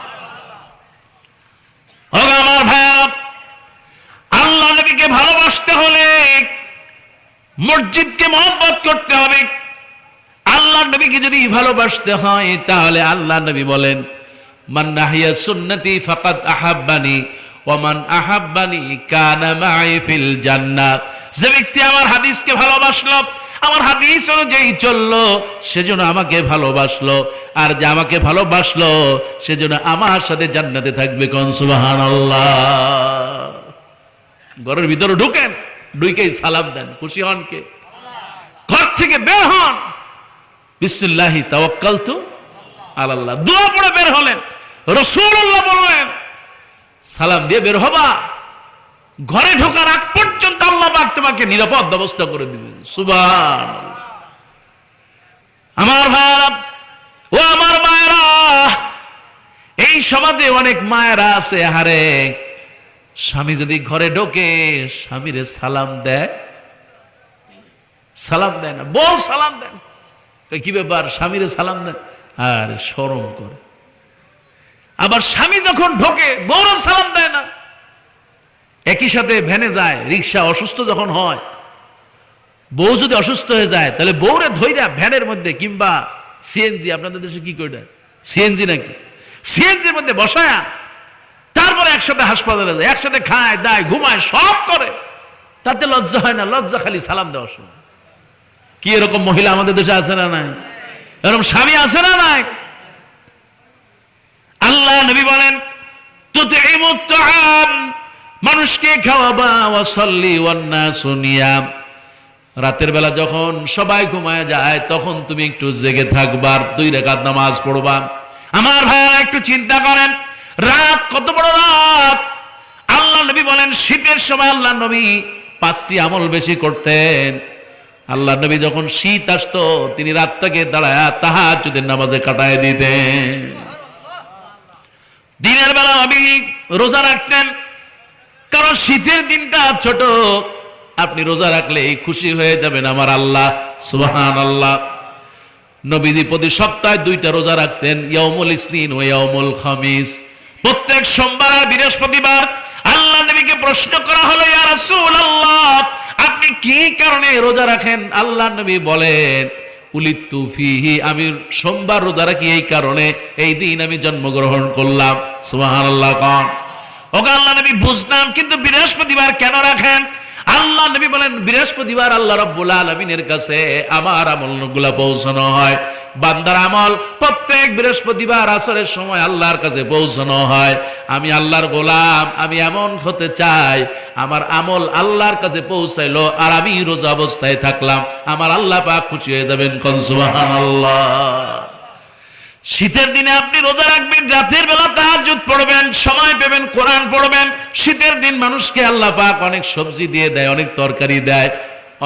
ওগো আমার ভাইরা, আল্লাহ নবীকে ভালোবাসতে হলে মসজিদকে মহব্বত করতে হবে। আল্লাহ নবীকে যদি ভালোবাসতে হয় তাহলে আল্লাহ নবী বলেন মান নাহিয়া সুন্নতি ফাকাদ আহাব্বানি ওয়া মান আহাব্বানি কানা মাই ফিল জান্নাত। যে ব্যক্তি আমার হাদিসকে ভালোবাসলো, আমার হাদিস অনুযায়ী চললো, সেজন্য আমাকে ভালোবাসলো, আর যে আমাকে ভালোবাসলো সেজন্য আমার সাথে জান্নাতে থাকবে। কোন সুবহানাল্লাহ। ঘরের ভিতরে ঢুকেন, ঢুকেই সালাম দেন, খুশি হন কে? ঘর থেকে বের হন, বিসমিল্লাহি তাওয়াক্কালতু আলাল্লাহ, দোয়া পড়ে বের হলেন। রাসূলুল্লাহ বললেন সালাম দিয়ে বের হবা, ঘরে ঢোকার আগ পর্যন্ত আল্লাহ পাক তোমাকে নিরাপদ ব্যবস্থা করে দিবেন। সুবহানাল্লাহ। আমার ভাইরা ও আমার মায়েরা, এই সমাজে অনেক মায়েরা আছে, হারে স্বামী যদি ঘরে ঢোকে স্বামীরে সালাম দেয়, সালাম দেয় না, বউ সালাম দেন, কি ব্যাপার স্বামীরে সালাম দেন, আর শরম করে। আবার স্বামী যখন ঢোকে বউরে সালাম দেয় না। একই সাথে ভ্যানে যায়, রিক্সা, অসুস্থ যখন হয়, বউ যদি অসুস্থ হয়ে যায় তাহলে বউরে ধইরা ভ্যানের মধ্যে কিংবা সিএনজি, আপনাদের দেশে কি করে সিএনজি নাকি, সিএনজির মধ্যে বসায়া তারপরে একসাথে হাসপাতালে যায়, একসাথে খায় দায় ঘুমায় সব করে, তাতে লজ্জা হয় না? লজ্জা খালি সালাম দেওয়ার সময়। কি এরকম মহিলা আমাদের দেশে আছে না নাই? এরকম স্বামী আছে না নাই? আল্লাহ নবী বলেন তুতিমুত তাআম, মানুষকে খাওয়াবা, ওয়াসাল্লি ওয়ান নাসু নিয়াম, রাতের বেলা যখন সবাই ঘুমায় যায় তখন তুমি একটু জেগে থাকবা, 2 রাকাত নামাজ পড়বা। আমার ভাইরা একটু চিন্তা করেন, রাত কত বড় রাত। আল্লাহ নবী বলেন শীতের সময় আল্লাহ নবী 5টি আমল বেশি করতেন। আল্লাহ নবী যখন শীত আসতো তিনি রাতটাকে দাঁড়ায় তাহাজ্জুদের নামাজে কাটায় দিতেন। দিনের বেলা নবী রোজা রাখতেন, কারণ শীতের দিনটা ছোট, আপনি রোজা রাখলে খুশি হয়ে যাবেন আমার আল্লাহ। সুবহানাল্লাহ। নবীজি প্রতি সপ্তাহে 2টা রোজা রাখতেন, ইয়াউমুল ইসনিন ও ইয়াউমুল খামিস, প্রত্যেক সোমবার আর বৃহস্পতিবার। আল্লাহ নবীকে প্রশ্ন করা হলো ইয়া রাসূলুল্লাহ আপনি কি কারণে রোজা রাখেন? আল্লাহ নবী বলেন উলিতু ফিহি, আমি সোমবার রোজা রাখি এই কারণে, এই দিন আমি জন্মগ্রহণ করলাম। সুবহানাল্লাহ। কোন ওগো আল্লাহ নবী বুঝলাম, কিন্তু বৃহস্পতিবার কেন রাখেন? আল্লাহ নবী বলেন বৃহস্পতিবার আল্লাহ রাব্বুল আলামিনের কাছে আমার আমলগুলো পৌঁছানো হয়। বান্দার আমল প্রত্যেক বৃহস্পতিবার আসরের সময় আল্লাহর কাছে পৌঁছানো হয়। আমি আল্লাহর গোলাম, আমি এমন হতে চাই আমার আমল আল্লাহর কাছে পৌঁছাইলো আর আমি রোজা অবস্থায় থাকলাম, আমার আল্লাহ পাক খুশি হয়ে যাবেন। কোন সুবহানাল্লাহ। শীতের দিনে আপনি রোজা রাখবেন, রাতের বেলা তাহাজ্জুদ পড়বেন, সময় পাবেন কোরআন পড়বেন। শীতের দিন মানুষকে আল্লাহ পাক অনেক সবজি দিয়ে দেয়, অনেক তরকারি দেয়,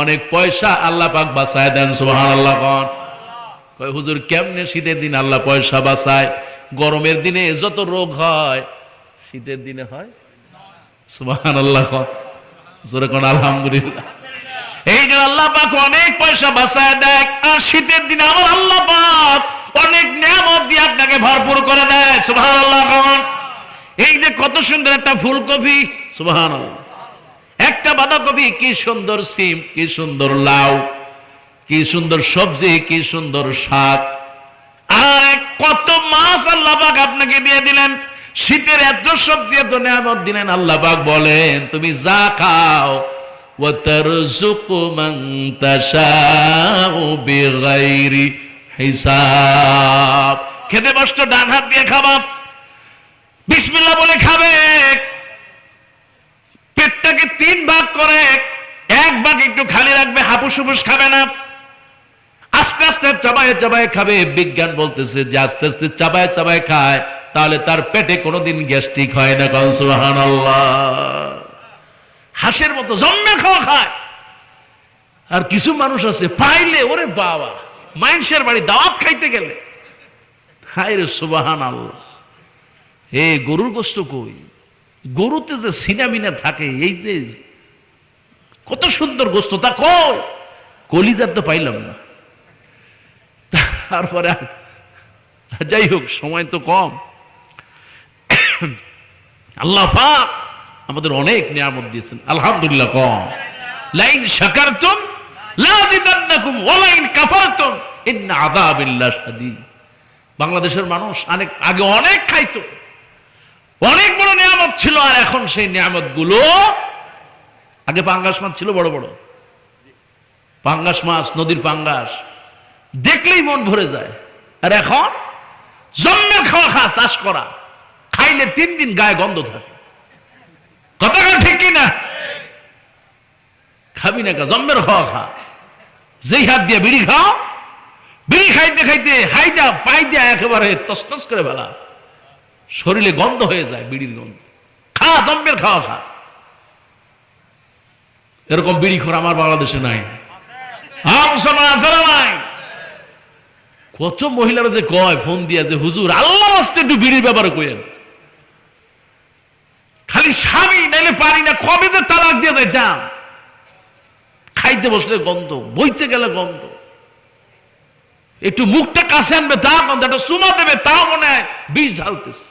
অনেক পয়সা আল্লাহ পাক বাঁচায় দেন। সুবহানাল্লাহ। কয় হুজুর কেমনে শীতের দিন আল্লাহ পয়সা বাঁচায়? গরমের দিনে যত রোগ হয় শীতের দিনে হয়। সুবহানাল্লাহ। জোরে কোন আলহামদুলিল্লাহ। এই যে আল্লাহ পাক অনেক পয়সা বাঁচায় দেয়, আর শীতের দিনে আমার আল্লাহ পাক অনেক নিয়ামত দিয়ে আপনাকে ভরপুর করে দেয়। সুবহানাল্লাহ। এই যে কত সুন্দর একটা ফুলকপি, সুবহানাল্লাহ, একটা বাঁধাকপি, কি সুন্দর সিম, কি সুন্দর লাউ, কি সুন্দর সবজি, কি সুন্দর শাক, আর কত মাছ আল্লাহ পাক আপনাকে দিয়ে দিলেন। শীতের এত সবজি, এত নিয়ামত দিলেন। আল্লাহ পাক বলেন তুমি যা খাও ওয়া তারযুকু মান তাশাউ বিগাইরি হিসাব, খেতে বসতো ডান হাত দিয়ে খাবা, বিসমিল্লাহ বলে খাবে, পেটটাকে 3 ভাগ করে 1 ভাগ একটু খালি রাখবে, হাপুস হুপুস খাবে না, আস্তে আস্তে চাবায় চাবায় খাবে। বিজ্ঞান বলতেছে যে আস্তে আস্তে চাবায় চাবায় খায় তাহলে তার পেটে কোনোদিন গ্যাস্ট্রিক হয় না। কারণ সুবহানাল্লাহ, হাঁসের মতো জন্মে খাওয়া খায়। আর কিছু মানুষ আছে পাইলে ওরে বাবা, মানুষের বাড়ি দাওয়াত খাইতে গেলে হায় রে সুবহানাল্লাহ, গরুর গোশত কই, গরুতে যে সিনামিনা থাকে, এই যে কত সুন্দর গোশত, তা কই কলিজার তো পাইলাম না। তারপরে যাই হোক, সময় তো কম। আল্লাহ পাক আমাদের অনেক নিয়ামত দিয়েছেন, আলহামদুলিল্লাহ। কম লাইন শাকারতুম লাযিদান্নাকুম ওয়া লাইন কাফারতুম ইন্না আযাবিল্লাহি শাদীদ। বাংলাদেশের মানুষ আগে অনেক খাইতো, অনেক বড় নিয়ামত ছিল, আর এখন সেই নিয়ামত গুলো, আগে পাঙ্গাস মাছ ছিল বড় বড়, পাঙ্গাস মাছ, নদীর পাঙ্গাস দেখলেই মন ভরে যায়। আর এখন জন্মের খাওয়া খা, চাষ করা, খাইলে 3 দিন গায়ে গন্ধ থাকে। কথাটা ঠিক কিনা? খাবি না, জন্মের খাওয়া খা, যেই হাত দিয়ে বিড়ি খাও, বিড়ি খাইতে খাইতে হাইটা পাই দিয়া একেবারে তসতস করে ফেলা, শরীরে গন্ধ হয়ে যায়, বিড়ির গন্ধ। খা, জন্মের খাওয়া খা। এরকম বিড়ি খোর আমার বাংলাদেশে নাই, নাই। কত মহিলারা যে কয় ফোন দিয়া যে হুজুর আল্লাহর রাস্তায় একটু বিড়ির ব্যাপারে কইেন, খালি স্বামী নাইলে পারি না, কবে যে তালাক দিয়ে যাইতাম। খাইতে বসলে গন্ধ, বইতে গেলে গন্ধ, একটু মুখটা কাছে আনবে তা গন্ধ, একটা চুমা দেবে তাও মনে হয় বিষ ঢালতেছে।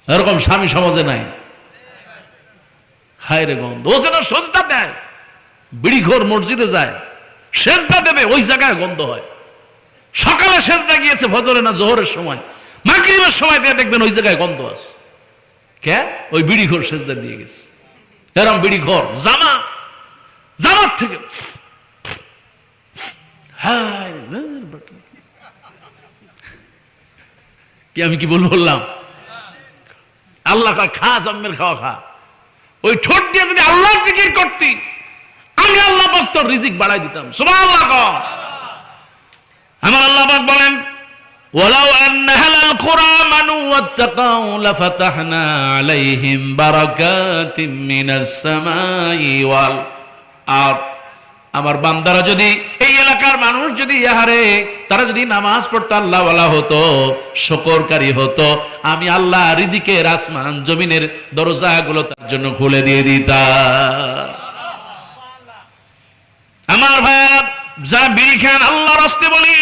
এরকম স্বামী সমাজে নাই। হায় রে গন্ধ। ও যেন সেজদা দেয়, বিড়িখোর মসজিদে যায়, সেজদা দেবে, ওই জায়গায় গন্ধ হয়। সকালে সেজদা গিয়েছে ফজরে না জোহরের সময়, মাগরিবের সময় দিয়ে দেখবেন ওই জায়গায় গন্ধ আছে। কে? ওই বিড়িখোর সেজদা দিয়ে গেছে। এরকম বিড়িখোর জামাত থেকে কি আমি কি বললাম? আল্লাহ খা, জন্মের খাওয়া খা। ওই ঠোঁট দিয়ে যদি আল্লাহর জিকির করতি, আমি আল্লাহ পাক তোর রিজিক বাড়াই দিতাম। সুবহানাল্লাহ। আমার আল্লাহ পাক বলেন, ওয়ালাউ আন্না আহলাল কুরা আমানু ওয়াত্তাকাউ লাফাতাহনা আলাইহিম বারাকাতিম মিনাস সামাই ওয়াল আরদ। আমার বান্দারা যদি, এই এলাকার মানুষ যদি ইহারে তারা যদি নামাজ পড়তো, আল্লাহ ওয়ালা হতো, শুকরকারী হতো, আমি আল্লাহ রিজিকের আসমান জমিনের দরজাগুলো তার জন্য খুলে দিয়ে দিতাম। আমার ভাইরা যারা বিড়ি খান, আল্লাহর রাস্তায় বলি,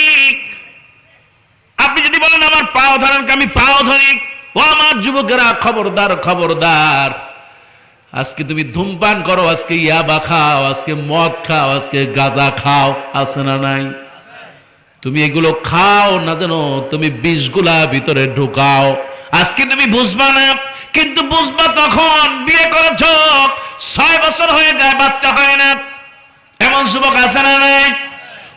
আপনি যদি বলেন আমার পাও ধরেন, আমি পাও ধরি, ও আমার যুবকেরা খবরদার, খবরদার। আজকে তুমি ধূমপান করো, আজকে ইয়াবা খাও, আজকে মদ খাও, আজকে গাঁজা খাও, আছে না নাই? তুমি এগুলো খাও না, জানো তুমি বিষগুলা ভিতরে ঢুকাও। আজকে তুমি বুঝবা না, কিন্তু বুঝবা তখন বিয়ে করেছো, 6 বছর হয়ে যায়, বাচ্চা হয় না। এমন যুবক আছে না নাই?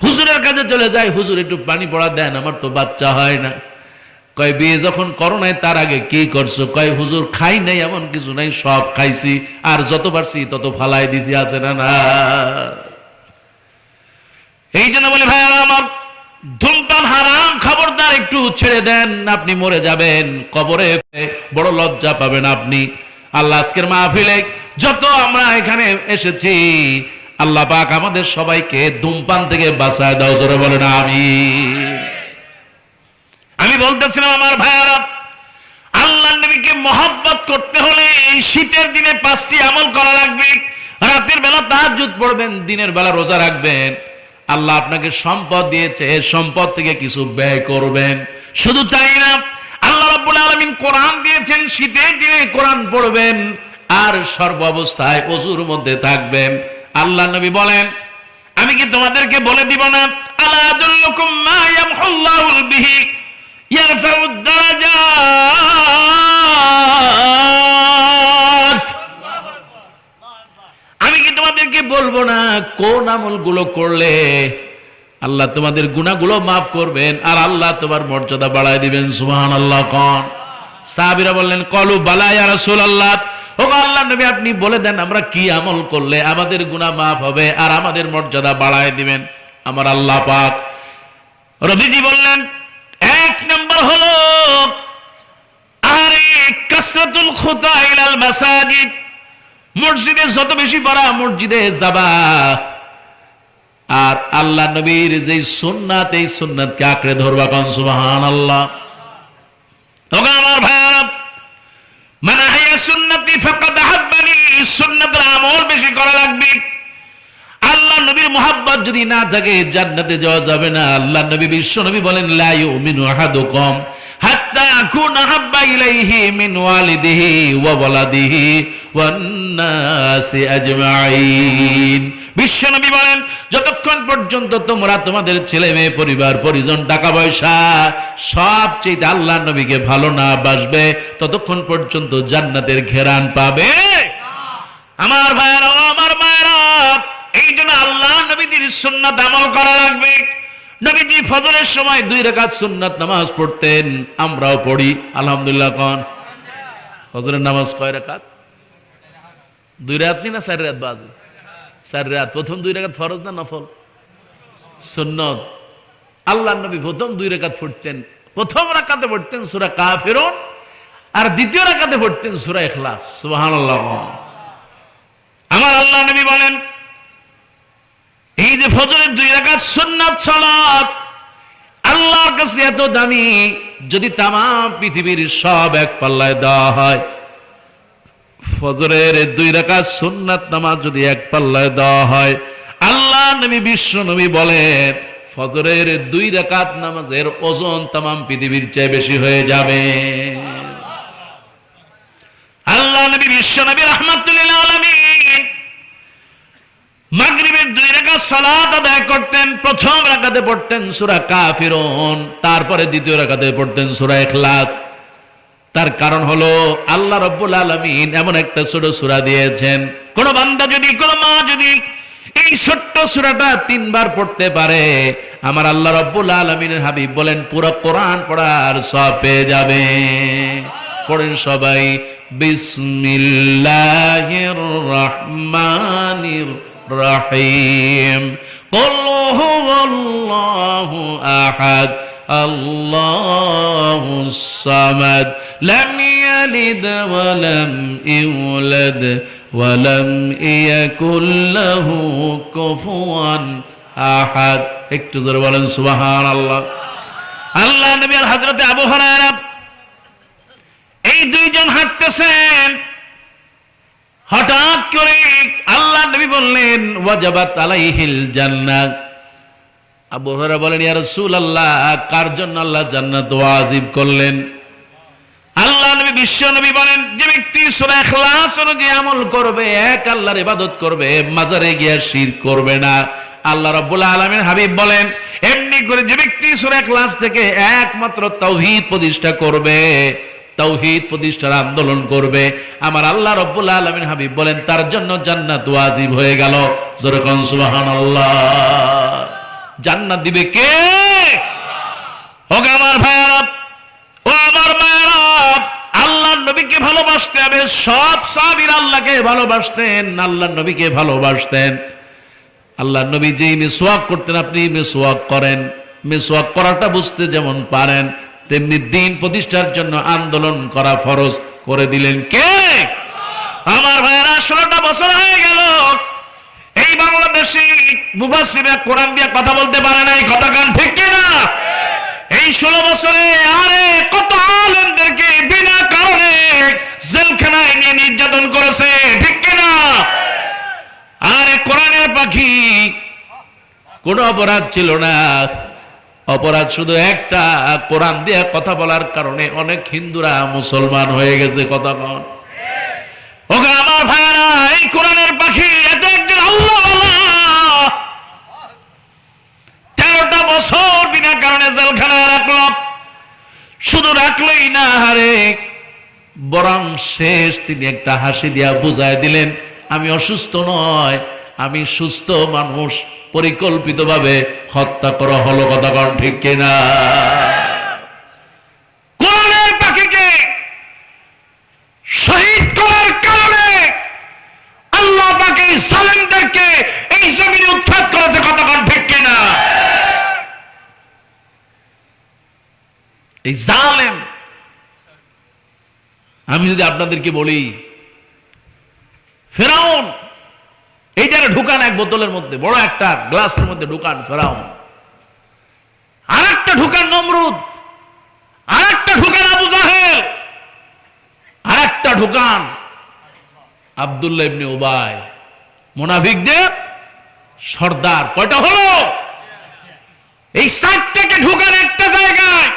হুজুরের কাছে চলে যায়, হুজুর একটু পানি পড়া দেন, আমার তো বাচ্চা হয় না। কয় বিয়ে যখন করো নাই তার আগে কি করছো? কয় হুজুর খাই নাই এমন কিছু নাই, সব খাইছি, আর যত পারছি তত ফালাই দিছি, আছে না না? এই জন্য বলি ভাইয়ারা আমার, ধূমপান হারাম, খবরদার একটু ছেড়ে দেন, আপনি মরে যাবেন, কবরে বড় লজ্জা পাবেন আপনি। আল্লাহ আজকের মাহফিলে যত আমরা এখানে এসেছি, আল্লাহ পাক আমাদের সবাইকে ধূমপান থেকে বাঁচায় দাও, জোরে বলেন আমিন। আমি বলতেছিলাম আমার ভাইয়ারা, আল্লাহর নবীকে মহব্বত করতে হলে এই শীতের দিনে 5টি আমল করা লাগবে। রাতের বেলা তাহাজ্জুদ পড়বেন, দিনের বেলা রোজা রাখবেন। আল্লাহ আপনাকে সম্পদ দিয়েছে, সম্পদ থেকে কিছু ব্যয় করবেন। শুধু তাই না, আল্লাহ রাব্বুল আলামিন কোরআন দিয়েছেন, শীতের দিনে কোরআন পড়বেন, আর সর্ব অবস্থায় ওযুর মধ্যে থাকবেন। আল্লাহ নবী বলেন, আমি কি তোমাদেরকে বলে দিব না, আলা আদুল্লুকুম মা ইয়ামহুল্লাহু বিহি ইয়ারফাউদ দারাজাত। আমি কি তোমাদেরকে বলবো না কোন আমলগুলো করলে আল্লাহ তোমাদের গুনাহগুলো মাফ করবেন আর আল্লাহ তোমার মর্যাদা বাড়ায় দিবেন। সুবহানাল্লাহ কোন। সাহাবীরা বললেন কলু বালা ইয়া রাসূলুল্লাহ, ও আল্লাহর নবী আপনি বলে দেন আমরা কি আমল করলে আমাদের গুনাহ মাফ হবে আর আমাদের মর্যাদা বাড়ায় দিবেন আমার আল্লাহ পাক। নবীজি বললেন এক নাম্বার হলো আরে কাসরাতুল খুতা ইলাল মাসাজিদ, মসজিদে যত বেশি পারা মসজিদে যাবা, আর আল্লাহ নবীর যে সুন্নাত এই সুন্নাতকে আঁকড়ে ধরবা। কোন সুবহানাল্লাহ। ওগো আমার ভাইরা, মান আহইয়া সুন্নতি ফাকাদ আহাব্বানি, সুন্নাতের আমল বেশি করা লাগবে। আল্লাহ নবীর মুহাব্বত যদি না থাকে জান্নাতে যাওয়া যাবে না। আল্লাহ নবী বিশ্ব নবী বলেন লা ইউমিনু আহাদুকুম হাত্তা আকুনা হাব্বা ইলাইহি মিন ওয়ালিদিহি ওয়া ওয়ালাদিহি ওয়ান নাসি আজমাইন। বিশ্ব নবী বলেন যতক্ষণ পর্যন্ত তোমরা তোমাদের ছেলে মেয়ে পরিবার পরিজন টাকা পয়সা সবচেয়ে আল্লাহ নবীকে ভালো না বাসবে ততক্ষণ পর্যন্ত জান্নাতের ঘেরান পাবে। আমার ভাইরা, আমার মায়েরা, এই জন্য আল্লাহ নবীজির সুন্নাত আমল করা লাগবে। নবীজি ফজরের সময় 2 রাকাত সুন্নাত নামাজ পড়তেন, আমরাও পড়ি আলহামদুলিল্লাহ। কোন ফজরের নামাজ কয় রাকাত? 2 রাকাত না 4 রাকাত? বাজে 4 রাকাত। প্রথম 2 রাকাত ফরজ না নফল? সুন্নত। আল্লাহ নবী প্রথম 2 রাকাত পড়তেন, প্রথম রাকাতে পড়তেন সূরা কাফিরুন আর দ্বিতীয় রাকাতে পড়তেন সূরা ইখলাস। সুবহানাল্লাহ। আমার আল্লাহ নবী বলেন এই যে ফজরের 2 রাকাত সুন্নাত সালাত আল্লাহর কাছে এত দামি, যদি তামাম পৃথিবীর সব এক পাল্লায় দেওয়া হয়, ফজরের 2 রাকাত সুন্নাত নামাজ যদি এক পাল্লায় দেওয়া হয়, আল্লাহ নবী বিশ্ব নবী বলেন ফজরের 2 রাকাত নামাজের ওজন তামাম পৃথিবীর চেয়ে বেশি হয়ে যাবে। আল্লাহ নবী বিশ্ব নবী রাহমাতুল লিল আলামিন মাগরিবের 2 রাকাত সালাত আদায় করতেন। প্রথম রাকাতে পড়তেন সূরা কাফিরুন, তারপরে দ্বিতীয় রাকাতে পড়তেন সূরা ইখলাস। তার কারণ হলো আল্লাহ রাব্বুল আলামিন এমন একটা ছোট সূরা দিয়েছেন, কোন বান্দা যদি, কোন মা যদি এই ছোট্ট সূরাটা 3 বার পড়তে পারে, আমার আল্লাহ রাব্বুল আলামিনের হাবিব বলেন পুরো কোরআন পড়ার সওয়াব পেয়ে যাবে। পড়েন সবাই বিসমিল্লাহির রহমানির রহিম। কুল হুয়াল্লাহু আহাদ আল্লাহুস সামাদ লাম ইয়ালিদ ওয়া লাম ইউলাদ ওয়া লাম ইয়াকুল লাহু কুফুয়ান আহাদ। একটু জোরে বলেন সুবহানাল্লাহ। আল্লাহ নবী আর হযরতে আবু হুরায়রা এই 2 জন হাঁটতেছেন, হঠাৎ করে আল্লাহ নবী বললেন ওয়াজাবাত আলাইহিল জান্নাত। আবু হুরায়রা বলেন ইয়া রাসূলুল্লাহ, কার জন্য আল্লাহ জান্নাত ওয়াজিব করলেন? আল্লাহ নবী বিশ্ব নবী বলেন যে ব্যক্তি সূরা ইখলাস অনুযায়ী আমল করবে, এক আল্লাহর ইবাদত করবে, মাজারে গিয়ে শিরক করবে না। আল্লাহ রাব্বুল আলামিন হাবিব বলেন এমনি করে যে ব্যক্তি সূরা ইখলাস থেকে একমাত্র তাওহীদ প্রতিষ্ঠা করবে, তাওহীদ প্রতিষ্ঠার আন্দোলন করবে, আমার আল্লাহ রাব্বুল আলামিন হাবিব বলেন তার জন্য জান্নাত ওয়াজিব হয়ে গেল। জোরে কোন সুবহানাল্লাহ। জান্নাত দিবে কে? ও আমার ভাইরা, ও আমার মায়েরা, আল্লাহর নবীকে ভালোবাসতে হবে। সব সাহাবীরা আল্লাহকে ভালোবাসতেন, আল্লাহর নবীকে ভালোবাসতেন। আল্লাহর নবী যেই মিসওয়াক করতেন আপনি মিসওয়াক করেন। মিসওয়াক করাটা বুঝতে যেমন পারেন তেমনি দ্বীন প্রতিষ্ঠার জন্য আন্দোলন করা ফরজ করে দিলেন কে? আমার ভাইয়েরা, 16টা বছর হয়ে গেল এই বাংলাদেশি মুফাসসিররা কোরআন দিয়ে কথা বলতে পারে নাই। কথা কান ঠিক কি না? এই 16 বছরে আরে কত আলেমদেরকে বিনা কারণে জেলখানায় নিয়ে নির্যাতন করেছে, ঠিক কি না? আরে কোরআনের পাখি, কোনো অপরাধ ছিল না। অপরাধ শুধু একটা, কোরআন দিয়ে কথা বলার কারণে অনেক হিন্দুরা মুসলমান হয়ে গেছে। কথা কন ওকে আমার ভাইরা, এই কোরআনের পাখি এত একজন আল্লাহওয়ালা 13টা বছর বিনা কারণে জেলখানায় রাখলো। শুধু রাখলোই না, হারে বরং শেষ তিনি একটা হাসি দিয়া বুঝায় দিলেন আমি অসুস্থ নয়, আমি সুস্থ মানুষ পরিকল্পিতভাবে হত্যা করা হলো, কথা কোন ঠিক কিনা? কোরআনের পাখিকে শহীদ করার কারণে আল্লাহ পাক এই জালেমদেরকে এই জমিনে উৎখাত করেছে, কথা কোন ঠিক কিনা? এই জালেম, আমি যদি আপনাদেরকে বলি ফেরাউন এইটারে ঢুকান এক বোতলের মধ্যে, বড় একটা গ্লাসের মধ্যে ঢুকান ফেরাউন, আর একটা ঢুকান নমরুদ, আর একটা ঢুকান আবু জাহেল, আর একটা ঢুকান আব্দুল্লাহ ইবনে উবাই, মুনাফিকদের সর্দার। কয়টা হলো? এই চারটাকে ঢুকান একটা জায়গায়,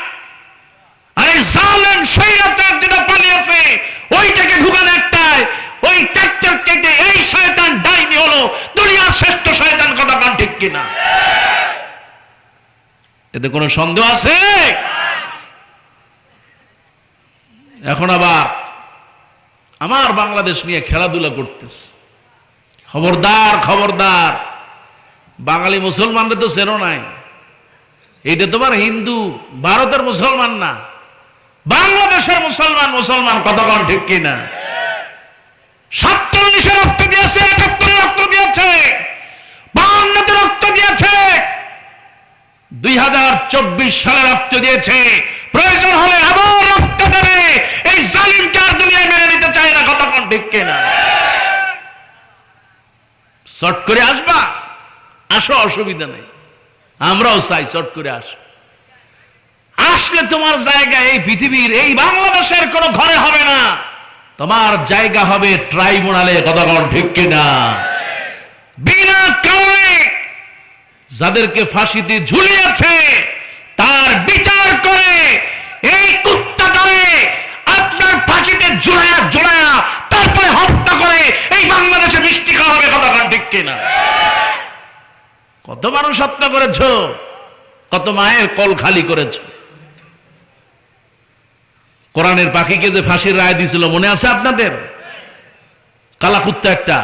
আর এই জালেম শয়তান যেটা পালিয়েছে ওইটাকে ঢুকান একটায়। ওই চারটার চাইতে এই শয়তান ডাইনি হলো দুনিয়ার শ্রেষ্ঠ শয়তান, কথা কান ঠিক কিনা? এতে কোনো সন্দেহ আছে? এখন আবার আমার বাংলাদেশ নিয়ে খেলাধুলা করতেছে। খবরদার, খবরদার, বাঙালি মুসলমানদের তো চেনো নাই। এইটা তোমার হিন্দু, ভারতের মুসলমান না, বাংলাদেশের মুসলমান। মুসলমান, কথা কোন ঠিক কিনা? 47 রক্ত দিয়েছে, 71 রক্ত দিয়েছে, 52 রক্ত দিয়েছে, 2024 সালে রক্ত দিয়েছে, প্রয়োজন হলে আবার রক্ত দেবে। এই জালিমকে আর দুনিয়ায় মেনে নিতে চায় না, কথা কোন ঠিক কিনা? শর্ট করে আসবা, আসো, অসুবিধা নেই, আমরাও চাই শর্ট করে আসো। আসলে তোমার জায়গা এই পৃথিবীর, এই বাংলাদেশের কোন ঘরে হবে না, তোমার জায়গা হবে ট্রাইব্যুনালে, কথা কোন ঠিক কিনা? বিনা কারণে যাদেরকে ফাঁসিতে ঝুলিয়েছে তার বিচার করে এই কুত্তাটারে আপনার ফাঁসিতে ঝুলায়া ঝুলায়া তারপরে হত্যা করে এই বাংলাদেশে মিষ্টি খাওয়া হবে, কথা কোন ঠিক কিনা? কত মানুষ হত্যা করেছ, কত মায়ের কল খালি করেছ। কোরআনের পাখিকে যে ফাঁসির রায় দিয়েছিল মনে আছে আপনাদের? কালা কুত্তা একটা,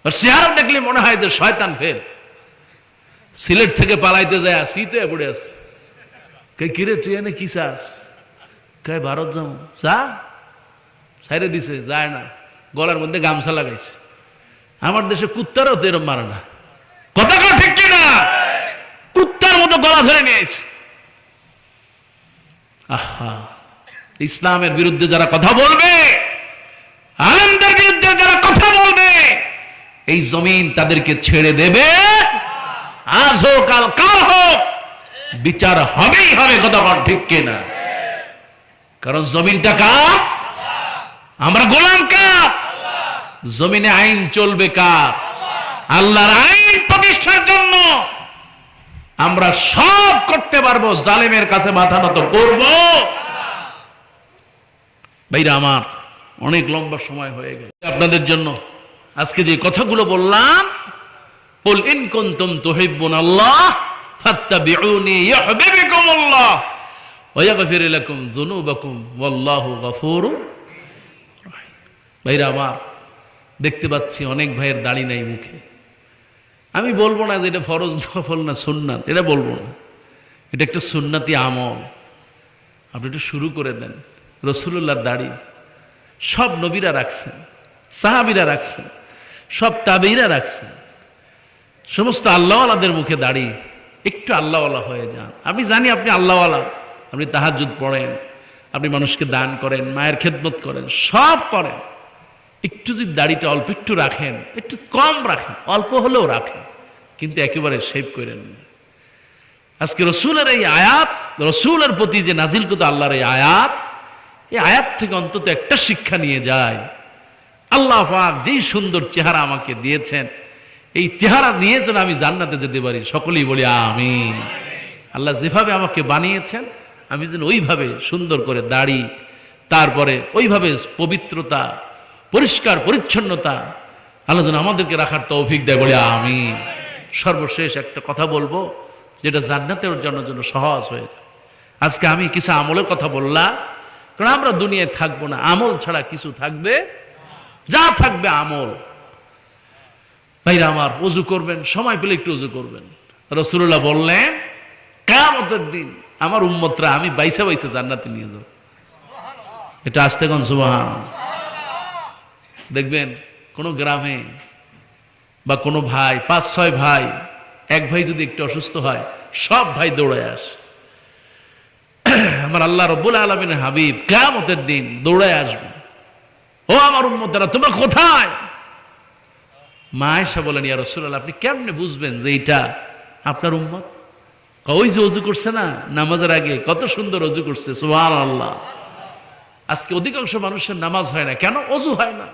চেহারা দেখলে মনে হয় যে শয়তান ফের। সিলেট থেকে পালাইতে যায়, শীতে পড়ে আছে। কে কিরে তুই এনে কি চাস? কে ভারত যাও, যা ছাইরে দিছে, যায় না, গলার মধ্যে গামছা লাগাইছে। আমার দেশে কুত্তারও তো এরম মারে না, কথা কথা ঠিক কিনা? কুত্তার মতো গলা ধরে নিয়েছে। আহা, ইসলামের বিরুদ্ধে যারা কথা বলবে, আলেমদের বিরুদ্ধে যারা কথা বলবে, এই জমিন তাদেরকে ছেড়ে দেবে। আজ হোক কাল, কাল হোক, বিচার হবেই হবে, কথা বল ঠিক কিনা? কারণ জমিনটা কার? আমরা গোলাম কার? জমিনে আইন চলবে কার? আল্লাহর আইন প্রতিষ্ঠার জন্য আমরা সব করতে পারবো, জালেমের কাছে মাথা নত করব। ভাইরা আমার, অনেক লম্বা সময় হয়ে গেল আপনাদের জন্য। আজকে যে কথাগুলো বললাম, কুল ইন কুনতুম তুহিব্বুনাল্লাহ ফাত্তাবিউনি ইউহিব্বুকুমুল্লাহ ওয়া ইয়াগফির লাকুম যুনুবাকুম ওয়াল্লাহু গফুরুর রাহিম। ভাইরা আমার, দেখতে পাচ্ছি অনেক ভাইয়ের দাড়ি নাই মুখে। আমি বলবো না যে এটা ফরজ নফল না সুন্নাত, এটা বলবো না, এটা একটা সুন্নাতি আমল। আপনি একটু শুরু করে দেন। রাসূলুল্লাহর দাড়ি সব নবীরা রাখছেন, সাহাবীরা রাখছেন, সব তাবেঈরা রাখছেন, সমস্ত আল্লাহওয়ালাদের মুখে দাড়ি। একটু আল্লাহওয়ালা হয়ে যান। আমি জানি আপনি আল্লাহওয়ালা, আপনি তাহাজ্জুদ পড়েন, আপনি মানুষকে দান করেন, মায়ের খেদমত করেন, সব করেন। একটু যদি দাড়িটা অল্প একটু রাখেন, একটু কম রাখেন, অল্প হলেও রাখেন, কিন্তু একেবারে শেভ করেন না। আজকে রসুলের এই আয়াত, রসুলের প্রতি যে নাজিলকৃত আল্লাহর এই আয়াত থেকে অন্তত একটা শিক্ষা নিয়ে যায়। আল্লাহ পাক যেই সুন্দর চেহারা আমাকে দিয়েছেন, এই চেহারা নিয়ে যেন আমি জান্নাতে যেতে পারি, সকলেই বলি আমিন। আল্লাহ যেভাবে আমাকে বানিয়েছেন, আমি যেন ওইভাবে সুন্দর করে দাড়ি, তারপরে ওইভাবে পবিত্রতা, পরিষ্কার পরিচ্ছন্নতা আল্লাহ যেন আমাদেরকে রাখার তৌফিক দেয়, বলে আমিন। সর্বশেষ একটা কথা বলবো, যেটা জান্নাতের জন্য সহজ হয়ে যায়। আজকে আমি কিছু আমলের কথা বললাম, কারণ আমরা দুনিয়ায় থাকবো না, আমল ছাড়া কিছু থাকবে, যা থাকবে আমল। ভাইরা আমার, ওযু করবেন, সময় পেলে একটু ওযু করবেন। রাসূলুল্লাহ বললেন কিয়ামতের দিন আমার উম্মতরা আমি বাইসা বাইসা জান্নাতে নিয়ে যাব। এটা আস্তে কোন সুবহানাল্লাহ। দেখবেন কোন গ্রামে বা কোনো ভাই, 5-6 ভাই, এক ভাই যদি একটু অসুস্থ হয় সব ভাই দৌড়ায় আসে। আমার আল্লাহ রাব্বুল আলামিনের হাবিব কিয়ামতের দিন দৌড়ায় আসবে, ও আমার উম্মতেরা তোমরা কোথায়? মা আয়েশা বলেন, ইয়া রাসূলুল্লাহ আপনি কেমনে বুঝবেন যে এটা আপনার উম্মত? ওই যে ওযু করছে না নামাজের আগে, কত সুন্দর ওযু করছে, সুবহানাল্লাহ। আজকে অধিকাংশ মানুষের নামাজ হয় না কেন? ওযু হয় না,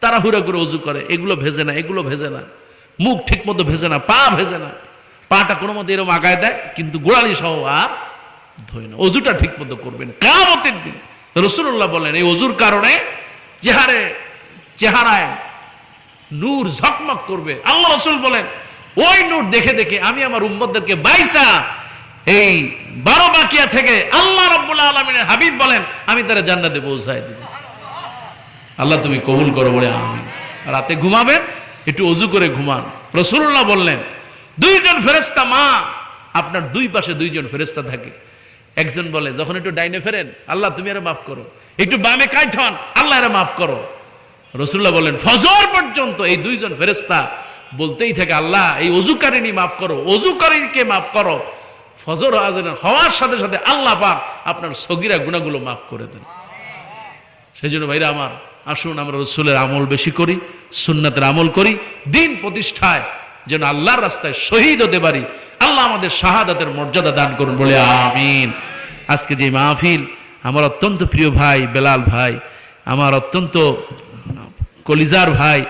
তাড়াহুড়া করে ওযু করে, এগুলো ভেজে না, এগুলো ভেজে না, মুখ ঠিক মতো ভেজে না, পা ভেজে না, পাটা কোনো মতো এরকম আগায় দেয় কিন্তু গোড়ালি সহ আর ধোয় না। ওযুটা ঠিক মতো করবেন কিয়ামতের দিন। রাসূলুল্লাহ বলেন এই ওযুর কারণে চেহারায় নূর ঝকমক করবে। আল্লাহ রাসূল বলেন ওই নূর দেখে দেখে আমি আমার উম্মতদেরকে বাইসা এই 12 বাকিয়া থেকে আল্লাহ রাব্বুল আলামিনের হাবিব বলেন আমি তারা জান্নাতে পৌঁছায় দিব। আল্লাহ তুমি কবুল করো বলে আমিন। রাতে ঘুমাবেন একটু ওযু করে ঘুমান। রাসূলুল্লাহ বললেন 2 জন ফেরেশতা, মা আপনার 2 পাশে 2 জন ফেরেশতা থাকে। একজন বলে যখন একটু ডাইনে ফেরেন আল্লাহ তুমি এর মাফ করো, একটু বামে কাইঠন আল্লাহ এর মাফ করো। রাসূলুল্লাহ বলেন ফজর পর্যন্ত এই 2 জন ফেরেশতা বলতেই থাকে আল্লাহ এই ওযুকারিনী মাফ করো, ওযুকারীকে মাফ করো। ফজর আযান হওয়ার সাথে সাথে আল্লাহ পাক আপনার সগীরা গুনাহগুলো মাফ করে দেন। সেজন্য ভাইরা আমার, আসুন আমরা রাসূলের আমল বেশি করি, সুন্নাতের আমল করি, দ্বীন প্রতিষ্ঠায় যেন আল্লাহর রাস্তায় শহীদ হতে পারি। আল্লাহ আমাদের শাহাদাতের মর্যাদা দান করুন বলে আমিন। আজকে যে মাহফিল, আমার অত্যন্ত প্রিয় ভাই বেলাল ভাই, আমার অত্যন্ত কলিজার ভাই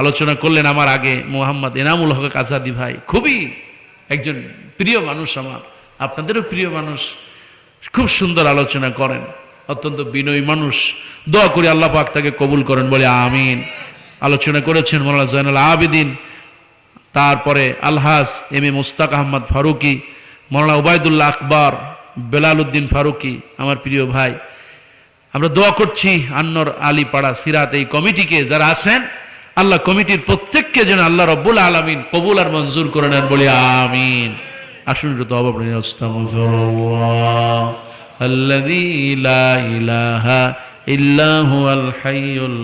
আলোচনা করলেন আমার আগে, মোহাম্মদ এনামুল হক আজাদি ভাই, খুবই একজন প্রিয় মানুষ, আমার আপনাদেরও প্রিয় মানুষ, খুব সুন্দর আলোচনা করেন, অত্যন্ত বিনয়ী মানুষ। দোয়া করি আল্লাহ পাক তাকে কবুল করেন বলে আমিন। আলোচনা করেছেন মাওলানা জয়নুল আবেদিন, তারপরে আলহাজ M A Mustaq Ahmad Faruqui, Maulana Ubaidullah আকবর, বেলাল উদ্দিন ফারুকি, আমার প্রিয় ভাই। আমরা দোয়া করছি আন্নর আলী পাড়া সিরাত এই কমিটিকে যারা আছেন, আল্লাহ কমিটির প্রত্যেককে যেন আল্লাহ রাব্বুল আলামিন কবুল আর মঞ্জুর করে নেন বলে আমিন। আসুন তো আস্তাগফিরুল্লাহ আল্লাযী লা ইলাহা ইল্লা হুয়াল হাইয়ুল